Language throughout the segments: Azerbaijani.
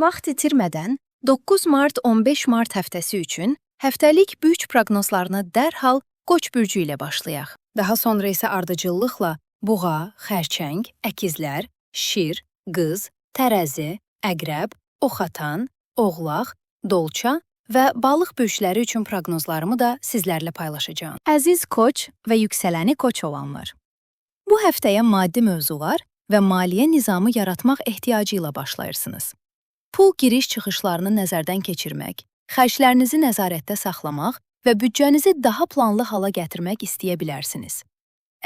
Vaxt itirmədən 9 mart 15 mart həftəsi üçün həftəlik bürc proqnozlarını dərhal Qoç bürcü ilə başlayaq. Daha sonra isə ardıcıllıqla Buğa, Xərçəng, Əkizlər, Şir, Qız, Tərəzi, Əqrəb, Oxatan, Oğlaq, Dolça və Balıq bürcləri üçün proqnozlarımı da sizlərlə paylaşacağam. Əziz Qoç və yüksələni Qoç olanlar. Bu həftəyə maddi mövzular və maliyyə nizamı yaratmaq ehtiyacı ilə başlayırsınız. Pul giriş-çıxışlarını nəzərdən keçirmək, xərclərinizi nəzarətdə saxlamaq və büdcənizi daha planlı hala gətirmək istəyə bilərsiniz.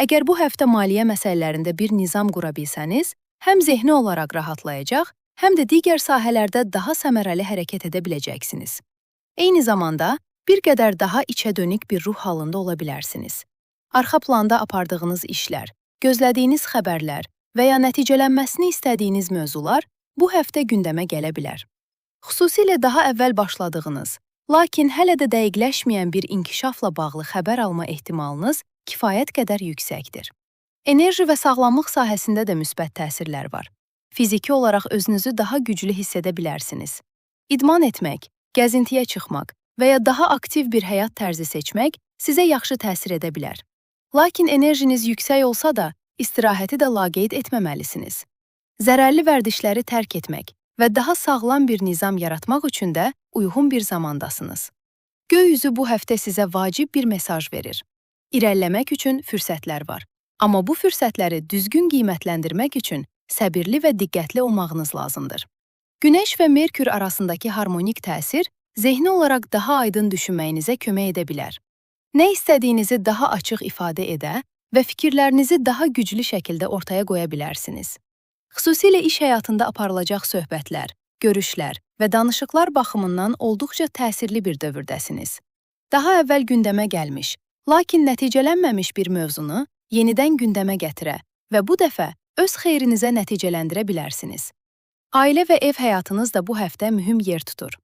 Əgər bu həftə maliyyə məsələlərində bir nizam qura bilsəniz, həm zehni olaraq rahatlayacaq, həm də digər sahələrdə daha səmərəli hərəkət edə biləcəksiniz. Eyni zamanda bir qədər daha içə dönük bir ruh halında ola bilərsiniz. Arxa planda apardığınız işlər, gözlədiyiniz xəbərlər və ya nəticələnməsini istədiyiniz mövzular bu həftə gündəmə gələ bilər. Xüsusilə daha əvvəl başladığınız, lakin hələ də dəqiqləşməyən bir inkişafla bağlı xəbər alma ehtimalınız kifayət qədər yüksəkdir. Enerji və sağlamlıq sahəsində də müsbət təsirlər var. Fiziki olaraq özünüzü daha güclü hiss edə bilərsiniz. İdman etmək, gəzintiyə çıxmaq və ya daha aktiv bir həyat tərzi seçmək sizə yaxşı təsir edə bilər. Lakin enerjiniz yüksək olsa da, istirahəti də laqeyd etməməlisiniz. Zərərli vərdişləri tərk etmək və daha sağlam bir nizam yaratmaq üçün də uyğun bir zamandasınız. Göy üzü bu həftə sizə vacib bir mesaj verir. İrəliləmək üçün fürsətlər var. Amma bu fürsətləri düzgün qiymətləndirmək üçün səbirli və diqqətli olmağınız lazımdır. Günəş və Merkür arasındakı harmonik təsir zehni olaraq daha aydın düşünməyinizə kömək edə bilər. Nə istədiyinizi daha açıq ifadə edə və fikirlərinizi daha güclü şəkildə ortaya qoya bilərsiniz. Xüsusilə iş həyatında aparılacaq söhbətlər, görüşlər və danışıqlar baxımından olduqca təsirli bir dövrdəsiniz. Daha əvvəl gündəmə gəlmiş, lakin nəticələnməmiş bir mövzunu yenidən gündəmə gətirə və bu dəfə öz xeyrinizə nəticələndirə bilərsiniz. Ailə və ev həyatınız da bu həftə mühüm yer tutur.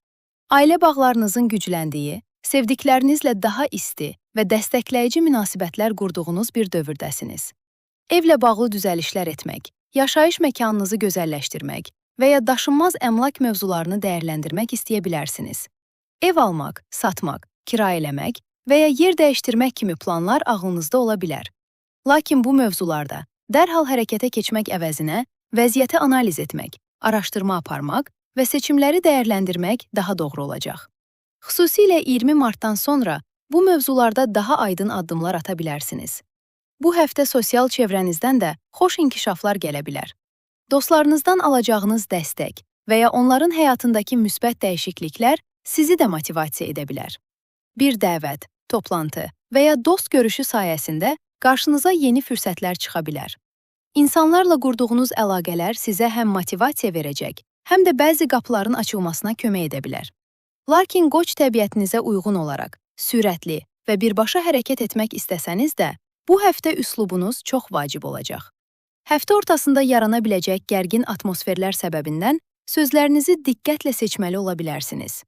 Ailə bağlarınızın gücləndiyi, sevdiklərinizlə daha isti və dəstəkləyici münasibətlər qurduğunuz bir dövrdəsiniz. Evlə bağlı düzəlişlər etmək, yaşayış məkanınızı gözəlləşdirmək və ya daşınmaz əmlak mövzularını dəyərləndirmək istəyə bilərsiniz. Ev almaq, satmaq, kirayə eləmək və ya yer dəyişdirmək kimi planlar ağlınızda ola bilər. Lakin bu mövzularda dərhal hərəkətə keçmək əvəzinə vəziyyəti analiz etmək, araşdırma aparmaq və seçimləri dəyərləndirmək daha doğru olacaq. Xüsusilə 20 martdan sonra bu mövzularda daha aydın addımlar ata bilərsiniz. Bu həftə sosial çevrənizdən də xoş inkişaflar gələ bilər. Dostlarınızdan alacağınız dəstək və ya onların həyatındakı müsbət dəyişikliklər sizi də motivasiya edə bilər. Bir dəvət, toplantı və ya dost görüşü sayəsində qarşınıza yeni fürsətlər çıxa bilər. İnsanlarla qurduğunuz əlaqələr sizə həm motivasiya verəcək, həm də bəzi qapıların açılmasına kömək edə bilər. Lakin Qoç təbiətinizə uyğun olaraq sürətli və birbaşa hərəkət etmək istəsəniz də, bu həftə üslubunuz çox vacib olacaq. Həftə ortasında yarana biləcək gərgin atmosferlər səbəbindən sözlərinizi diqqətlə seçməli ola bilərsiniz.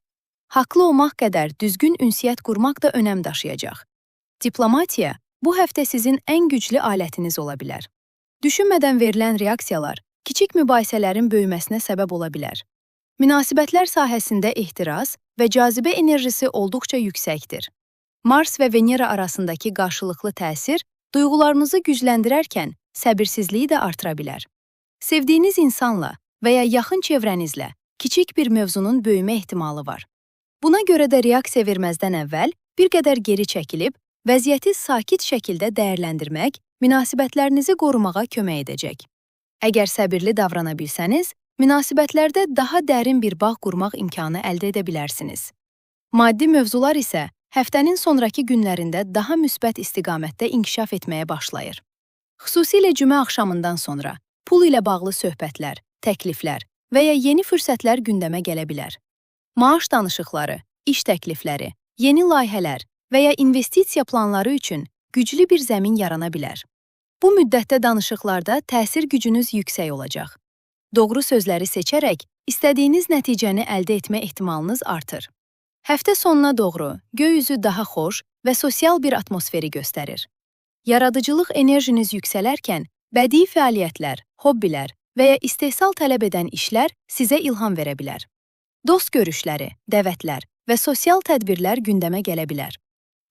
Haqlı olmaq qədər düzgün ünsiyyət qurmaq da önəm daşıyacaq. Diplomatiya bu həftə sizin ən güclü alətiniz ola bilər. Düşünmədən verilən reaksiyalar kiçik mübahisələrin böyüməsinə səbəb ola bilər. Münasibətlər sahəsində ehtiras və cazibə enerjisi olduqca yüksəkdir. Mars və Venera arasındakı qarşılıqlı təsir duyğularınızı gücləndirərkən səbirsizliyi də artıra bilər. Sevdiyiniz insanla və ya yaxın çevrənizlə kiçik bir mövzunun böyümə ehtimalı var. Buna görə də reaksiya verməzdən əvvəl bir qədər geri çəkilib, vəziyyəti sakit şəkildə dəyərləndirmək münasibətlərinizi qorumağa kömək edəcək. Əgər səbirli davrana bilsəniz, münasibətlərdə daha dərin bir bağ qurmaq imkanı əldə edə bilərsiniz. Maddi mövzular isə həftənin sonrakı günlərində daha müsbət istiqamətdə inkişaf etməyə başlayır. Xüsusilə cümə axşamından sonra pul ilə bağlı söhbətlər, təkliflər və ya yeni fürsətlər gündəmə gələ bilər. Maaş danışıqları, iş təklifləri, yeni layihələr və ya investisiya planları üçün güclü bir zəmin yarana bilər. Bu müddətdə danışıqlarda təsir gücünüz yüksək olacaq. Doğru sözləri seçərək istədiyiniz nəticəni əldə etmə ehtimalınız artır. Həftə sonuna doğru göy üzü daha xoş və sosial bir atmosferi göstərir. Yaradıcılıq enerjiniz yüksələrkən bədii fəaliyyətlər, hobbilər və ya istehsal tələb edən işlər sizə ilham verə bilər. Dost görüşləri, dəvətlər və sosial tədbirlər gündəmə gələ bilər.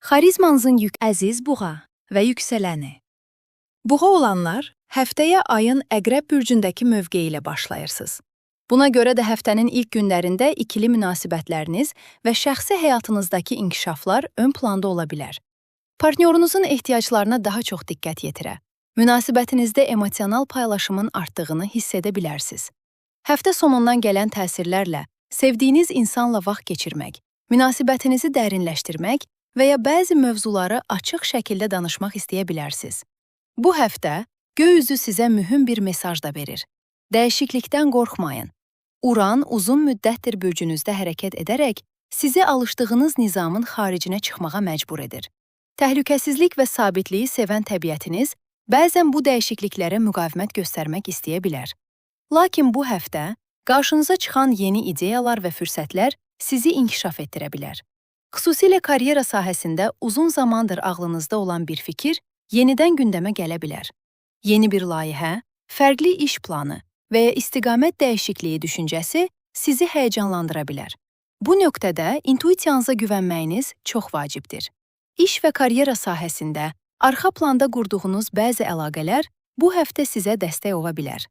Xarizmanızın əziz buğa və yüksələni. Buğa olanlar həftəyə ayın Əqrəb bürcündəki mövqeyi ilə başlayırsınız. Buna görə də həftənin ilk günlərində ikili münasibətləriniz və şəxsi həyatınızdakı inkişaflar ön planda ola bilər. Partnyorunuzun ehtiyaclarına daha çox diqqət yetirə. Münasibətinizdə emosional paylaşımın artdığını hiss edə bilərsiniz. Həftə sonundan gələn təsirlərlə sevdiyiniz insanla vaxt keçirmək, münasibətinizi dərinləşdirmək və ya bəzi mövzuları açıq şəkildə danışmaq istəyə bilərsiniz. Bu həftə göy üzü sizə mühüm bir mesaj da verir. Dəyişiklikdən qorxmayın. Uran uzun müddətdir bürcünüzdə hərəkət edərək sizi alışdığınız nizamın xaricinə çıxmağa məcbur edir. Təhlükəsizlik və sabitliyi sevən təbiətiniz bəzən bu dəyişikliklərə müqavimət göstərmək istəyə bilər. Lakin bu həftə qarşınıza çıxan yeni ideyalar və fürsətlər sizi inkişaf etdirə bilər. Xüsusilə karyera sahəsində uzun zamandır ağlınızda olan bir fikir yenidən gündəmə gələ bilər. Yeni bir layihə, fərqli iş planı və ya istiqamət dəyişikliyi düşüncəsi sizi həyəcanlandıra bilər. Bu nöqtədə intuisiyanıza güvənməyiniz çox vacibdir. İş və karyera sahəsində arxa planda qurduğunuz bəzi əlaqələr bu həftə sizə dəstək ola bilər.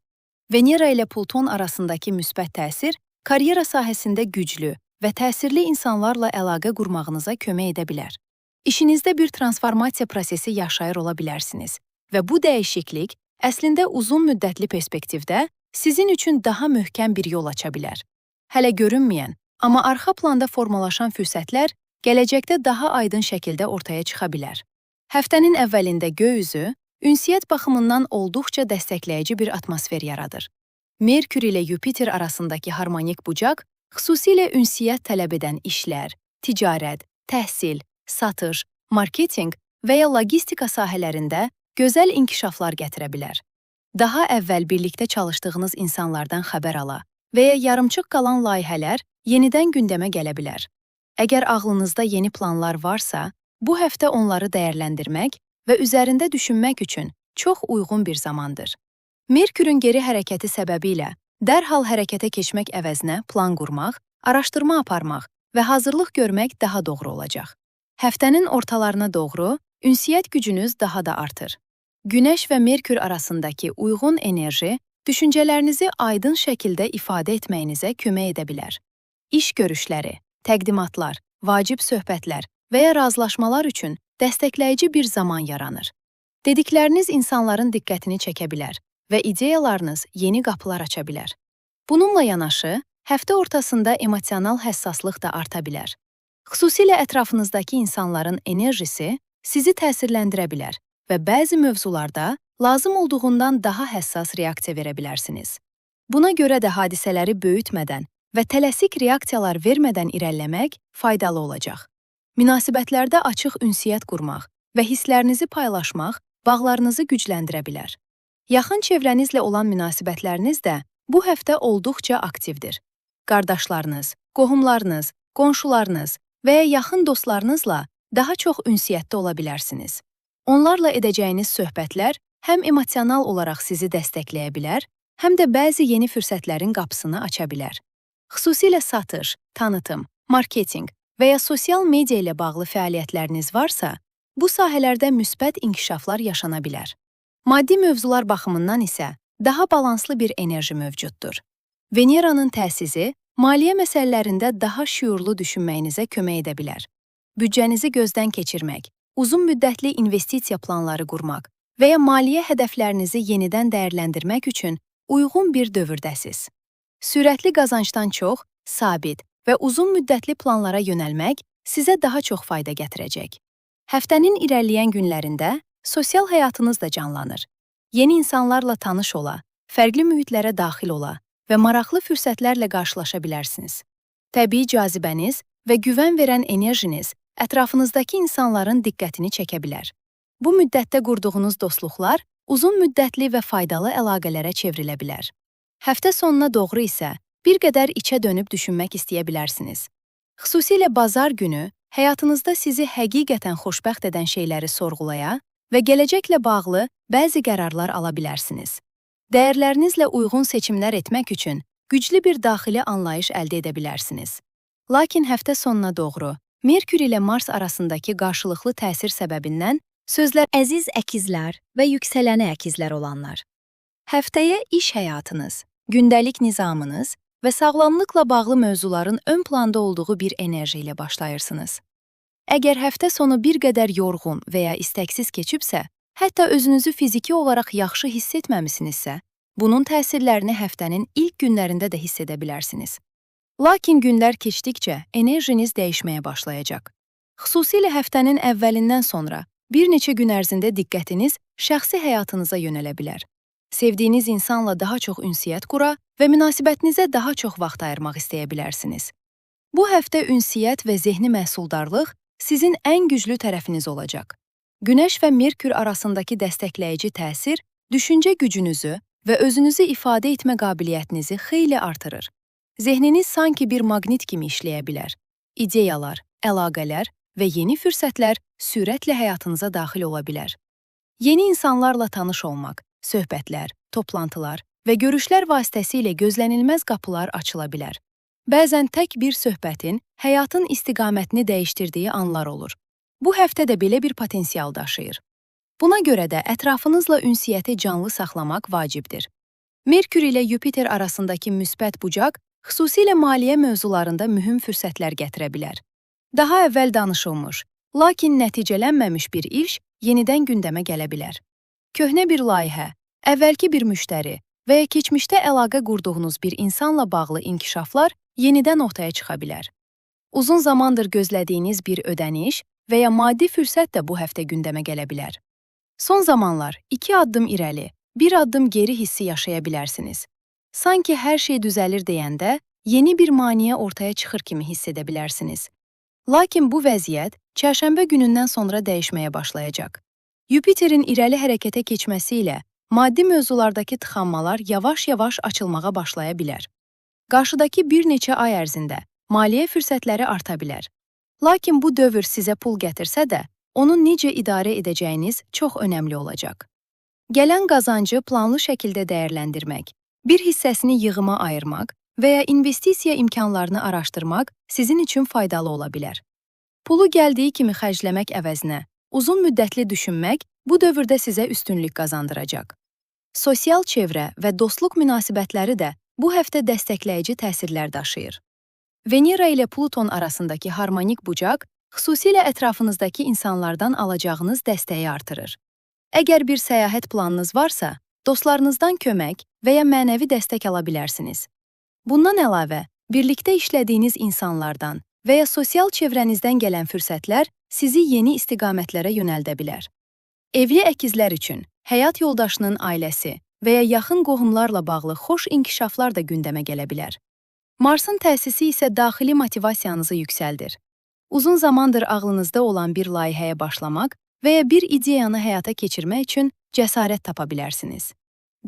Venera ilə Plutон arasındakı müsbət təsir karyera sahəsində güclü və təsirli insanlarla əlaqə qurmağınıza kömək edə bilər. İşinizdə bir transformasiya prosesi yaşayır ola bilərsiniz və bu dəyişiklik əslində uzun müddətli perspektivdə sizin üçün daha möhkəm bir yol aça bilər. Hələ görünməyən, amma arxa planda formalaşan fürsətlər gələcəkdə daha aydın şəkildə ortaya çıxa bilər. Həftənin əvvəlində göy üzü ünsiyyət baxımından olduqca dəstəkləyici bir atmosfer yaradır. Merkür ilə Yupiter arasındakı harmonik bucaq xüsusilə ünsiyyət tələb edən işlər, ticarət, təhsil, satış, marketinq və ya logistika sahələrində gözəl inkişaflar gətirə bilər. Daha əvvəl birlikdə çalışdığınız insanlardan xəbər ala və ya yarımçıq qalan layihələr yenidən gündəmə gələ bilər. Əgər ağlınızda yeni planlar varsa, bu həftə onları dəyərləndirmək və üzərində düşünmək üçün çox uyğun bir zamandır. Merkürün geri hərəkəti səbəbilə dərhal hərəkətə keçmək əvəzinə plan qurmaq, araşdırma aparmaq və hazırlıq görmək daha doğru olacaq. Həftənin ortalarına doğru ünsiyyət gücünüz daha da artır. Günəş və Merkür arasındakı uyğun enerji düşüncələrinizi aydın şəkildə ifadə etməyinizə kömək edə bilər. İş görüşləri, təqdimatlar, vacib söhbətlər və ya razılaşmalar üçün dəstəkləyici bir zaman yaranır. Dedikləriniz insanların diqqətini çəkə bilər və ideyalarınız yeni qapılar aça bilər. Bununla yanaşı, həftə ortasında emosional həssaslıq da arta bilər. Xüsusilə ətrafınızdakı insanların enerjisi sizi təsirləndirə bilər və bəzi mövzularda lazım olduğundan daha həssas reaksiya verə bilərsiniz. Buna görə də hadisələri böyütmədən və tələsik reaksiyalar vermədən irəliləmək faydalı olacaq. Münasibətlərdə açıq ünsiyyət qurmaq və hisslərinizi paylaşmaq bağlarınızı gücləndirə bilər. Yaxın çevrənizlə olan münasibətləriniz də bu həftə olduqca aktivdir. Qardaşlarınız, qohumlarınız, qonşularınız və ya yaxın dostlarınızla daha çox ünsiyyətdə ola bilərsiniz. Onlarla edəcəyiniz söhbətlər həm emosional olaraq sizi dəstəkləyə bilər, həm də bəzi yeni fürsətlərin qapısını aça bilər. Xüsusilə satış, tanıtım, marketinq və ya sosial media ilə bağlı fəaliyyətləriniz varsa, bu sahələrdə müsbət inkişaflar yaşana bilər. Maddi mövzular baxımından isə daha balanslı bir enerji mövcuddur. Veneranın təsisi maliyyə məsələlərində daha şüurlu düşünməyinizə kömək edə bilər. Büdcənizi gözdən keçirmək, uzun müddətli investisiya planları qurmaq və ya maliyyə hədəflərinizi yenidən dəyərləndirmək üçün uyğun bir dövrdəsiz. Sürətli qazancdan çox, sabit və uzun müddətli planlara yönəlmək sizə daha çox fayda gətirəcək. Həftənin irəliləyən günlərində sosial həyatınız da canlanır. Yeni insanlarla tanış ola, fərqli mühitlərə daxil ola və maraqlı fürsətlərlə qarşılaşa bilərsiniz. Təbii cazibəniz və güvən verən enerjiniz ətrafınızdakı insanların diqqətini çəkə bilər. Bu müddətdə qurduğunuz dostluqlar uzun müddətli və faydalı əlaqələrə çevrilə bilər. Həftə sonuna doğru isə bir qədər içə dönüb düşünmək istəyə bilərsiniz. Xüsusilə bazar günü həyatınızda sizi həqiqətən xoşbəxt edən şeyləri sorğulaya və gələcəklə bağlı bəzi qərarlar ala bilərsiniz. Dəyərlərinizlə uyğun seçimlər etmək üçün güclü bir daxili anlayış əldə edə bilərsiniz. Lakin həftə sonuna doğru Merkür ilə Mars arasındakı qarşılıqlı təsir səbəbindən sözlər əziz əkizlər və yüksələni əkizlər olanlar. Həftəyə iş həyatınız, gündəlik nizamınız və sağlamlıqla bağlı mövzuların ön planda olduğu bir enerji ilə başlayırsınız. Əgər həftə sonu bir qədər yorğun və ya istəksiz keçibsə, hətta özünüzü fiziki olaraq yaxşı hiss etməmisinizsə, bunun təsirlərini həftənin ilk günlərində də hiss edə bilərsiniz. Lakin günlər keçdikcə enerjiniz dəyişməyə başlayacaq. Xüsusilə həftənin əvvəlindən sonra bir neçə gün ərzində diqqətiniz şəxsi həyatınıza yönələ bilər. Sevdiyiniz insanla daha çox ünsiyyət qura və münasibətinizə daha çox vaxt ayırmaq istəyə bilərsiniz. Bu həftə ünsiyyət və zehni məhsuldarlıq sizin ən güclü tərəfiniz olacaq. Günəş və Merkür arasındakı dəstəkləyici təsir düşüncə gücünüzü və özünüzü ifadə etmə qabiliyyətinizi xeyli artırır. Zehniniz sanki bir maqnit kimi işləyə bilər. İdeyalar, əlaqələr və yeni fürsətlər sürətlə həyatınıza daxil ola bilər. Yeni insanlarla tanış olmaq, söhbətlər, toplantılar və görüşlər vasitəsilə gözlənilməz qapılar açıla bilər. Bəzən tək bir söhbətin həyatın istiqamətini dəyişdirdiyi anlar olur. Bu həftə də belə bir potensial daşıyır. Buna görə də ətrafınızla ünsiyyəti canlı saxlamaq vacibdir. Merkür ilə Yupiter arasındakı müsbət bucaq xüsusilə maliyyə mövzularında mühüm fürsətlər gətirə bilər. Daha əvvəl danışılmış, lakin nəticələnməmiş bir iş yenidən gündəmə gələ bilər. Köhnə bir layihə, əvvəlki bir müştəri və ya keçmişdə əlaqə qurduğunuz bir insanla bağlı inkişaflar yenidən ortaya çıxa bilər. Uzun zamandır gözlədiyiniz bir ödəniş və ya maddi fürsət də bu həftə gündəmə gələ bilər. Son zamanlar 2 addım irəli, 1 addım geri hissi yaşaya bilərsiniz. Sanki hər şey düzəlir deyəndə yeni bir maneə ortaya çıxır kimi hiss edə bilərsiniz. Lakin bu vəziyyət çərşənbə günündən sonra dəyişməyə başlayacaq. Yupiterin irəli hərəkətə keçməsi ilə maddi mövzulardakı tıxanmalar yavaş-yavaş açılmağa başlaya bilər. Qarşıdakı bir neçə ay ərzində maliyyə fürsətləri arta bilər. Lakin bu dövr sizə pul gətirsə də, onu necə idarə edəcəyiniz çox önəmli olacaq. Gələn qazancı planlı şəkildə dəyərləndirmək, bir hissəsini yığıma ayırmaq və ya investisiya imkanlarını araşdırmaq sizin üçün faydalı ola bilər. Pulu gəldiyi kimi xərcləmək əvəzinə uzun müddətli düşünmək bu dövrdə sizə üstünlük qazandıracaq. Sosial çevrə və dostluq münasibətləri də bu həftə dəstəkləyici təsirlər daşıyır. Venera ilə Pluton arasındakı harmonik bucaq xüsusilə ətrafınızdakı insanlardan alacağınız dəstəyi artırır. Əgər bir səyahət planınız varsa, dostlarınızdan kömək və ya mənəvi dəstək ala bilərsiniz. Bundan əlavə, birlikdə işlədiyiniz insanlardan və ya sosial çevrənizdən gələn fürsətlər sizi yeni istiqamətlərə yönəldə bilər. Evli əkizlər üçün həyat yoldaşının ailəsi və ya yaxın qohumlarla bağlı xoş inkişaflar da gündəmə gələ bilər. Marsın təsisi isə daxili motivasiyanızı yüksəldir. Uzun zamandır ağlınızda olan bir layihəyə başlamaq və ya bir ideyanı həyata keçirmək üçün cəsarət tapa bilərsiniz.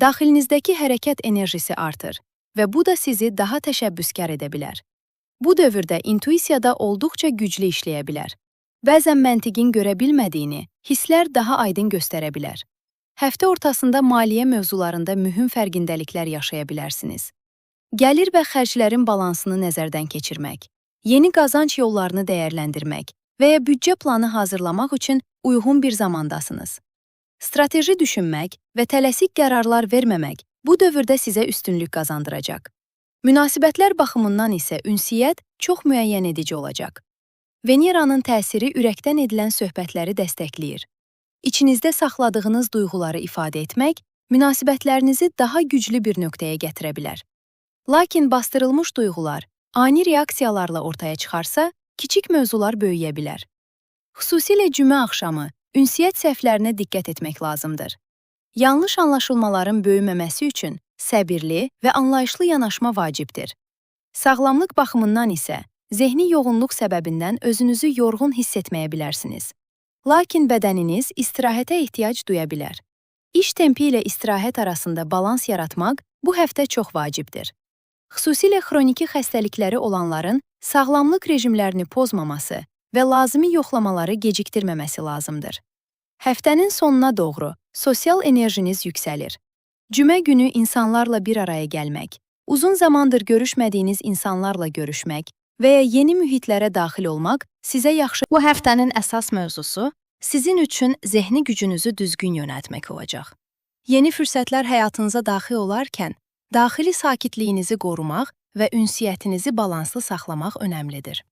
Daxilinizdəki hərəkət enerjisi artır və bu da sizi daha təşəbbüskar edə bilər. Bu dövrdə intuisiyada olduqca güclü işləyə bilər. Bəzən məntiqin görə bilmədiyini hisslər daha aydın göstərə bilər. Həftə ortasında maliyyə mövzularında mühüm fərqindəliklər yaşaya bilərsiniz. Gəlir və xərclərin balansını nəzərdən keçirmək, yeni qazanc yollarını dəyərləndirmək və ya büdcə planı hazırlamaq üçün uyğun bir zamandasınız. Strateji düşünmək və tələsik qərarlar verməmək bu dövrdə sizə üstünlük qazandıracaq. Münasibətlər baxımından isə ünsiyyət çox müəyyən edici olacaq. Veneranın təsiri ürəkdən edilən söhbətləri dəstəkləyir. İçinizdə saxladığınız duyğuları ifadə etmək münasibətlərinizi daha güclü bir nöqtəyə gətirə bilər. Lakin bastırılmış duyğular ani reaksiyalarla ortaya çıxarsa, kiçik mövzular böyüyə bilər. Xüsusilə cümə axşamı ünsiyyət səhvlərinə diqqət etmək lazımdır. Yanlış anlaşılmaların böyüməməsi üçün səbirli və anlayışlı yanaşma vacibdir. Sağlamlıq baxımından isə zehni yoğunluq səbəbindən özünüzü yorğun hiss etməyə bilərsiniz. Lakin bədəniniz istirahətə ehtiyac duya bilər. İş tempi ilə istirahət arasında balans yaratmaq bu həftə çox vacibdir. Xüsusilə xroniki xəstəlikləri olanların sağlamlıq rejimlərini pozmaması və lazımi yoxlamaları gecikdirməməsi lazımdır. Həftənin sonuna doğru sosial enerjiniz yüksəlir. Cümə günü insanlarla bir araya gəlmək, uzun zamandır görüşmədiyiniz insanlarla görüşmək və ya yeni mühitlərə daxil olmaq sizə yaxşı. Bu həftənin əsas mövzusu sizin üçün zehni gücünüzü düzgün yönəltmək olacaq. Yeni fürsətlər həyatınıza daxil olarkən, daxili sakitliyinizi qorumaq və ünsiyyətinizi balanslı saxlamaq önəmlidir.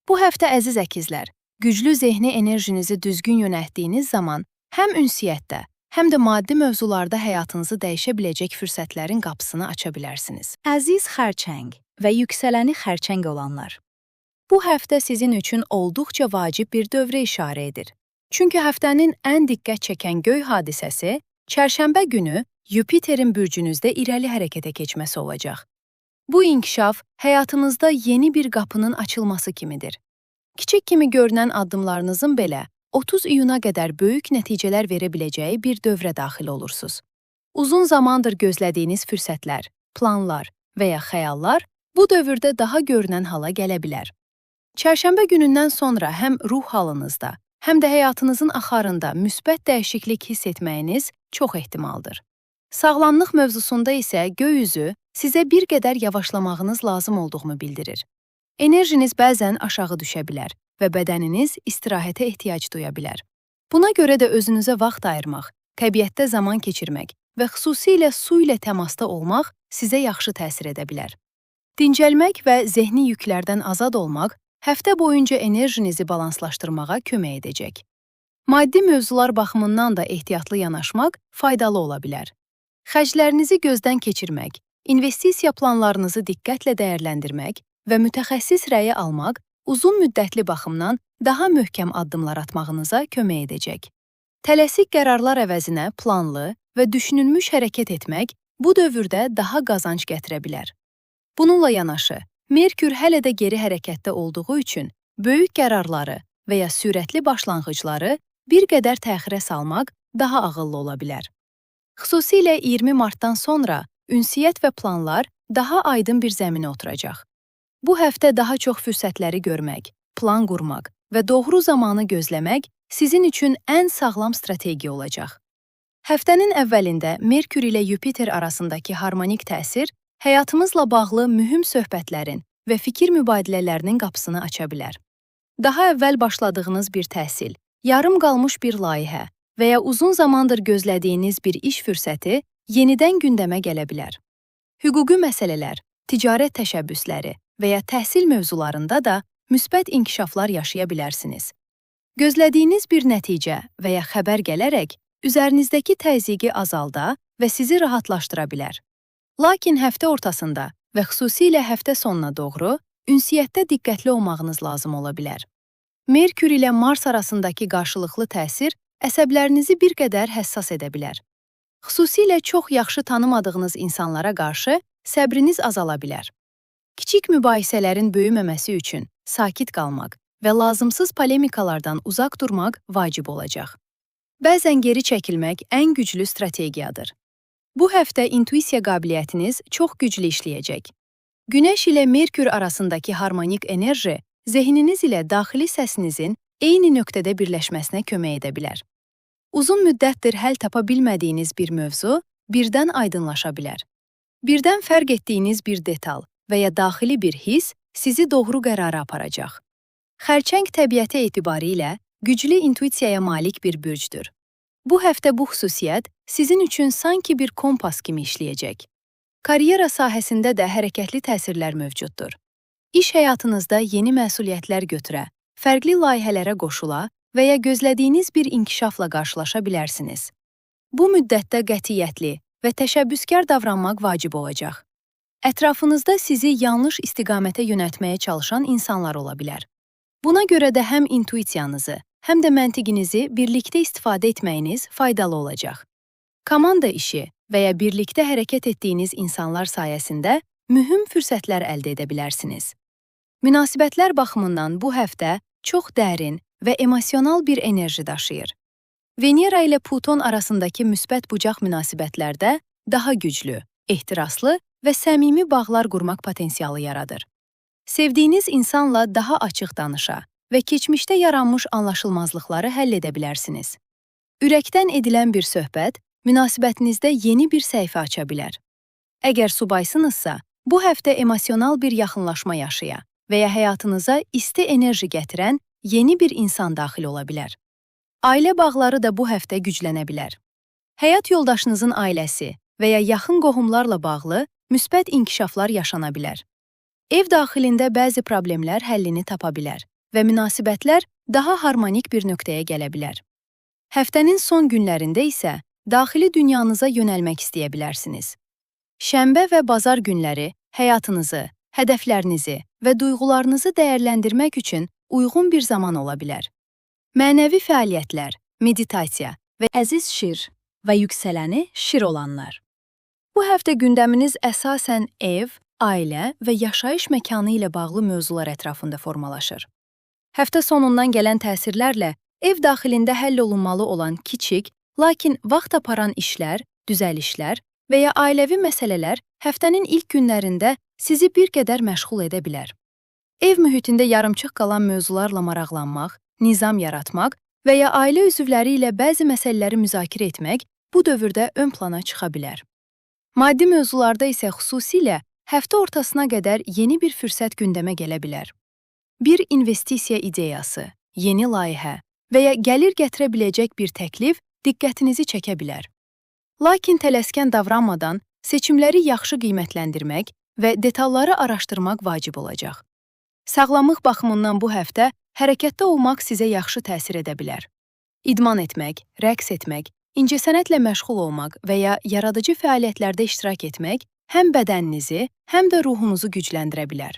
Bu həftə əziz əkizlər, güclü zehni enerjinizi düzgün yönəltdiyiniz zaman həm ünsiyyətdə, həm də maddi mövzularda həyatınızı dəyişə biləcək fürsətlərin qapısını aça bilərsiniz. Əziz xərçəng və yüksələni xərçəng olanlar, bu həftə sizin üçün olduqca vacib bir dövrə işarə edir. Çünki həftənin ən diqqət çəkən göy hadisəsi çərşənbə günü Yupiterin bürcünüzdə irəli hərəkətə keçməsi olacaq. Bu inkişaf həyatımızda yeni bir qapının açılması kimidir. Kiçik kimi görünən addımlarınızın belə 30 iyuna qədər böyük nəticələr verə biləcəyi bir dövrə daxil olursunuz. Uzun zamandır gözlədiyiniz fürsətlər, planlar və ya xəyallar bu dövrdə daha görünən hala gələ bilər. Çərşənbə günündən sonra həm ruh halınızda, həm də həyatınızın axarında müsbət dəyişiklik hiss etməyiniz çox ehtimaldır. Sağlamlıq mövzusunda isə göy üzü sizə bir qədər yavaşlamağınız lazım olduğunu bildirir. Enerjiniz bəzən aşağı düşə bilər və bədəniniz istirahətə ehtiyac duya bilər. Buna görə də özünüzə vaxt ayırmaq, təbiətdə zaman keçirmək və xüsusilə su ilə təmasda olmaq sizə yaxşı təsir edə bilər. Dincəlmək və zehni yüklərdən azad olmaq həftə boyunca enerjinizi balanslaşdırmağa kömək edəcək. Maddi mövzular baxımından da ehtiyatlı yanaşmaq faydalı ola bilər. Xərclərinizi gözdən keçirmək, investisiya planlarınızı diqqətlə dəyərləndirmək və mütəxəssis rəyi almaq uzun müddətli baxımdan daha möhkəm addımlar atmağınıza kömək edəcək. Tələsik qərarlar əvəzinə planlı və düşünülmüş hərəkət etmək bu dövrdə daha qazanc gətirə bilər. Bununla yanaşı, Merkür hələ də geri hərəkətdə olduğu üçün böyük qərarları və ya sürətli başlanğıcları bir qədər təxirə salmaq daha ağıllı ola bilər. Xüsusilə 20 martdan sonra ünsiyyət və planlar daha aydın bir zəminə oturacaq. Bu həftə daha çox fürsətləri görmək, plan qurmaq və doğru zamanı gözləmək sizin üçün ən sağlam strategiya olacaq. Həftənin əvvəlində Merkür ilə Yupiter arasındakı harmonik təsir həyatımızla bağlı mühüm söhbətlərin və fikir mübadilələrinin qapısını aça bilər. Daha əvvəl başladığınız bir təhsil, yarım qalmış bir layihə və ya uzun zamandır gözlədiyiniz bir iş fürsəti yenidən gündəmə gələ bilər. Hüquqi məsələlər, ticarət təşəbbüsləri və ya təhsil mövzularında da müsbət inkişaflar yaşaya bilərsiniz. Gözlədiyiniz bir nəticə və ya xəbər gələrək üzərinizdəki təzyiqi azalda və sizi rahatlaşdıra bilər. Lakin həftə ortasında və xüsusilə həftə sonuna doğru ünsiyyətdə diqqətli olmağınız lazım ola bilər. Merkür ilə Mars arasındakı qarşılıqlı təsir əsəblərinizi bir qədər həssas edə bilər. Xüsusilə çox yaxşı tanımadığınız insanlara qarşı səbriniz azala bilər. Kiçik mübahisələrin böyüməməsi üçün sakit qalmaq və lazımsız polemikalardan uzaq durmaq vacib olacaq. Bəzən geri çəkilmək ən güclü strategiyadır. Bu həftə intuisiya qabiliyyətiniz çox güclü işləyəcək. Günəş ilə Merkür arasındakı harmonik enerji zehniniz ilə daxili səsinizin eyni nöqtədə birləşməsinə kömək edə bilər. Uzun müddətdir həll tapa bilmədiyiniz bir mövzu birdən aydınlaşa bilər. Birdən fərq etdiyiniz bir detal və ya daxili bir hiss sizi doğru qərara aparacaq. Xərçəng təbiəti etibarilə güclü intuisiyaya malik bir bürcdür. Bu həftə bu xüsusiyyət sizin üçün sanki bir kompas kimi işləyəcək. Karyera sahəsində də hərəkətli təsirlər mövcuddur. İş həyatınızda yeni məsuliyyətlər götürə, fərqli layihələrə qoşula və ya gözlədiyiniz bir inkişafla qarşılaşa bilərsiniz. Bu müddətdə qətiyyətli və təşəbbüskar davranmaq vacib olacaq. Ətrafınızda sizi yanlış istiqamətə yönəltməyə çalışan insanlar ola bilər. Buna görə də həm intuisiyanızı, həm də məntiqinizi birlikdə istifadə etməyiniz faydalı olacaq. Komanda işi və ya birlikdə hərəkət etdiyiniz insanlar sayəsində mühüm fürsətlər əldə edə bilərsiniz. Münasibətlər baxımından bu həftə çox dərin və emosional bir enerji daşıyır. Venera ilə Pluton arasındakı müsbət bucaq münasibətlərdə daha güclü, ehtiraslı və səmimi bağlar qurmaq potensialı yaradır. Sevdiyiniz insanla daha açıq danışa və keçmişdə yaranmış anlaşılmazlıqları həll edə bilərsiniz. Ürəkdən edilən bir söhbət münasibətinizdə yeni bir səhifə aça bilər. Əgər subaysınızsa, bu həftə emosional bir yaxınlaşma yaşaya və ya həyatınıza isti enerji gətirən yeni bir insan daxil ola bilər. Ailə bağları da bu həftə güclənə bilər. Həyat yoldaşınızın ailəsi və ya yaxın qohumlarla bağlı müsbət inkişaflar yaşana bilər. Ev daxilində bəzi problemlər həllini tapa bilər və münasibətlər daha harmonik bir nöqtəyə gələ bilər. Həftənin son günlərində isə daxili dünyanıza yönəlmək istəyə bilərsiniz. Şənbə və bazar günləri həyatınızı, hədəflərinizi və duyğularınızı dəyərləndirmək üçün uyğun bir zaman ola bilər. Mənəvi fəaliyyətlər, meditasiya və əziz şir və yüksələni şir olanlar. Bu həftə gündəminiz əsasən ev, ailə və yaşayış məkanı ilə bağlı mövzular ətrafında formalaşır. Həftə sonundan gələn təsirlərlə ev daxilində həll olunmalı olan kiçik, lakin vaxt aparan işlər, düzəlişlər və ya ailəvi məsələlər həftənin ilk günlərində sizi bir qədər məşğul edə bilər. Ev mühitində yarımçıq qalan mövzularla maraqlanmaq, nizam yaratmaq və ya ailə üzvləri ilə bəzi məsələləri müzakirə etmək bu dövrdə ön plana çıxa bilər. Maddi mövzularda isə xüsusilə həftə ortasına qədər yeni bir fürsət gündəmə gələ bilər. Bir investisiya ideyası, yeni layihə və ya gəlir gətirə biləcək bir təklif diqqətinizi çəkə bilər. Lakin tələskən davranmadan seçimləri yaxşı qiymətləndirmək və detalları araşdırmaq vacib olacaq. Sağlamlıq baxımından bu həftə hərəkətdə olmaq sizə yaxşı təsir edə bilər. İdman etmək, rəqs etmək, incəsənətlə məşğul olmaq və ya yaradıcı fəaliyyətlərdə iştirak etmək həm bədəninizi, həm də ruhunuzu gücləndirə bilər.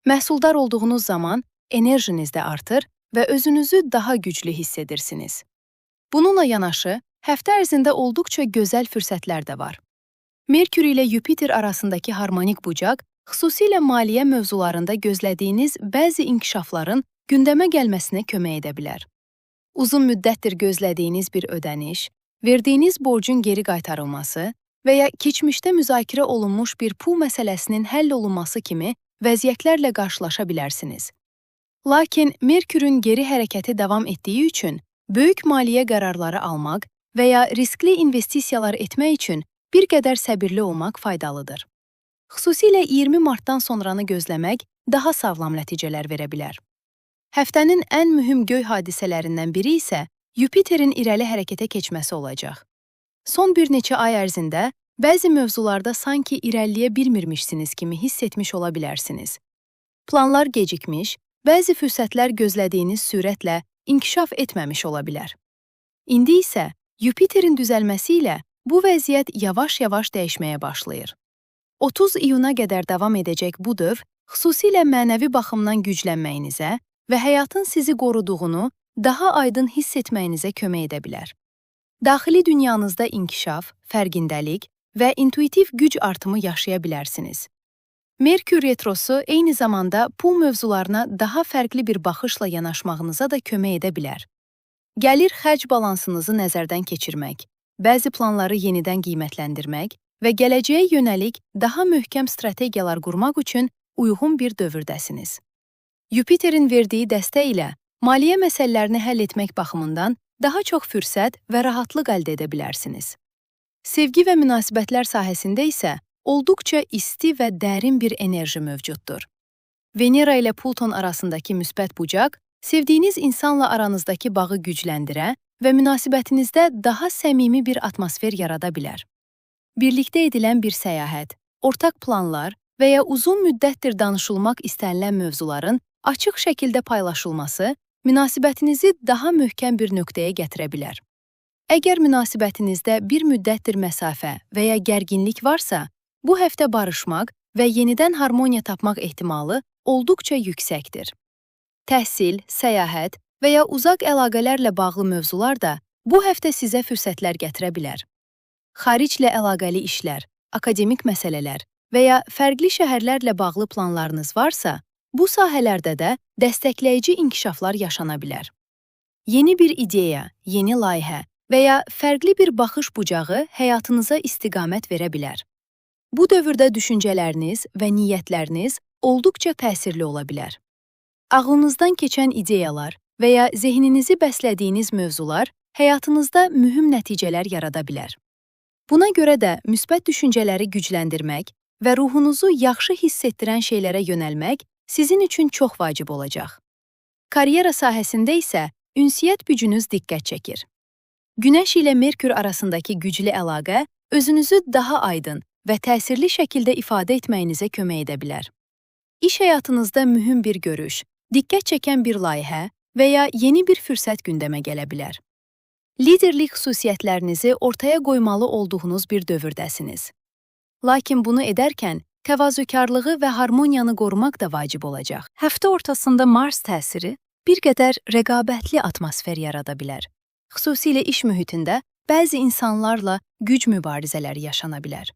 Məhsuldar olduğunuz zaman enerjiniz də artır və özünüzü daha güclü hiss edirsiniz. Bununla yanaşı, həftə ərzində olduqca gözəl fürsətlər də var. Merkür ilə Yupiter arasındakı harmonik bucaq, xüsusilə maliyyə mövzularında gözlədiyiniz bəzi inkişafların gündəmə gəlməsinə kömək edə bilər. Uzun müddətdir gözlədiyiniz bir ödəniş, verdiyiniz borcun geri qaytarılması və ya keçmişdə müzakirə olunmuş bir pul məsələsinin həll olunması kimi vəziyyətlərlə qarşılaşa bilərsiniz. Lakin Merkürün geri hərəkəti davam etdiyi üçün böyük maliyyə qərarları almaq və ya riskli investisiyalar etmək üçün bir qədər səbirli olmaq faydalıdır. Xüsusilə 20 martdan sonranı gözləmək daha sağlam nəticələr verə bilər. Həftənin ən mühüm göy hadisələrindən biri isə Yupiterin irəli hərəkətə keçməsi olacaq. Son bir neçə ay ərzində bəzi mövzularda sanki irəliyə bilmirmişsiniz kimi hiss etmiş ola bilərsiniz. Planlar gecikmiş, bəzi fürsətlər gözlədiyiniz sürətlə inkişaf etməmiş ola bilər. İndi isə Yupiterin düzəlməsi ilə bu vəziyyət yavaş-yavaş dəyişməyə başlayır. 30 iyuna qədər davam edəcək bu dövr xüsusilə mənəvi baxımdan güclənməyinizə və həyatın sizi qoruduğunu daha aydın hiss etməyinizə kömək edə bilər. Daxili dünyanızda inkişaf, fərqindəlik və intuitiv güc artımı yaşaya bilərsiniz. Merkür retrosu eyni zamanda pul mövzularına daha fərqli bir baxışla yanaşmağınıza da kömək edə bilər. Gəlir-xərc balansınızı nəzərdən keçirmək, bəzi planları yenidən qiymətləndirmək və gələcəyə yönəlik daha möhkəm strategiyalar qurmaq üçün uyğun bir dövrdəsiniz. Yupiterin verdiyi dəstək ilə maliyyə məsələlərini həll etmək baxımından daha çox fürsət və rahatlıq əldə edə bilərsiniz. Sevgi və münasibətlər sahəsində isə olduqca isti və dərin bir enerji mövcuddur. Venera ilə Pluton arasındakı müsbət bucaq, sevdiyiniz insanla aranızdakı bağı gücləndirə və münasibətinizdə daha səmimi bir atmosfer yarada bilər. Birlikdə edilən bir səyahət, ortaq planlar və ya uzun müddətdir danışılmaq istənilən mövzuların açıq şəkildə paylaşılması münasibətinizi daha möhkəm bir nöqtəyə gətirə bilər. Əgər münasibətinizdə bir müddətdir məsafə və ya gərginlik varsa, bu həftə barışmaq və yenidən harmoniya tapmaq ehtimalı olduqca yüksəkdir. Təhsil, səyahət və ya uzaq əlaqələrlə bağlı mövzular da bu həftə sizə fürsətlər gətirə bilər. Xariclə əlaqəli işlər, akademik məsələlər və ya fərqli şəhərlərlə bağlı planlarınız varsa, bu sahələrdə də dəstəkləyici inkişaflar yaşana bilər. Yeni bir ideya, yeni layihə və ya fərqli bir baxış bucağı həyatınıza istiqamət verə bilər. Bu dövrdə düşüncələriniz və niyyətləriniz olduqca təsirli ola bilər. Ağlınızdan keçən ideyalar və ya zehninizi bəslədiyiniz mövzular həyatınızda mühüm nəticələr yarada bilər. Buna görə də müsbət düşüncələri gücləndirmək və ruhunuzu yaxşı hiss etdirən şeylərə yönəlmək sizin üçün çox vacib olacaq. Karyera sahəsində isə ünsiyyət gücünüz diqqət çəkir. Günəş ilə Merkür arasındakı güclü əlaqə özünüzü daha aydın və təsirli şəkildə ifadə etməyinizə kömək edə bilər. İş həyatınızda mühüm bir görüş, diqqət çəkən bir layihə və ya yeni bir fürsət gündəmə gələ bilər. Liderlik xüsusiyyətlərinizi ortaya qoymalı olduğunuz bir dövrdəsiniz. Lakin bunu edərkən təvazökarlığı və harmoniyanı qorumaq da vacib olacaq. Həftə ortasında Mars təsiri bir qədər rəqabətli atmosfer yarada bilər. Xüsusilə iş mühitində bəzi insanlarla güc mübarizələri yaşana bilər.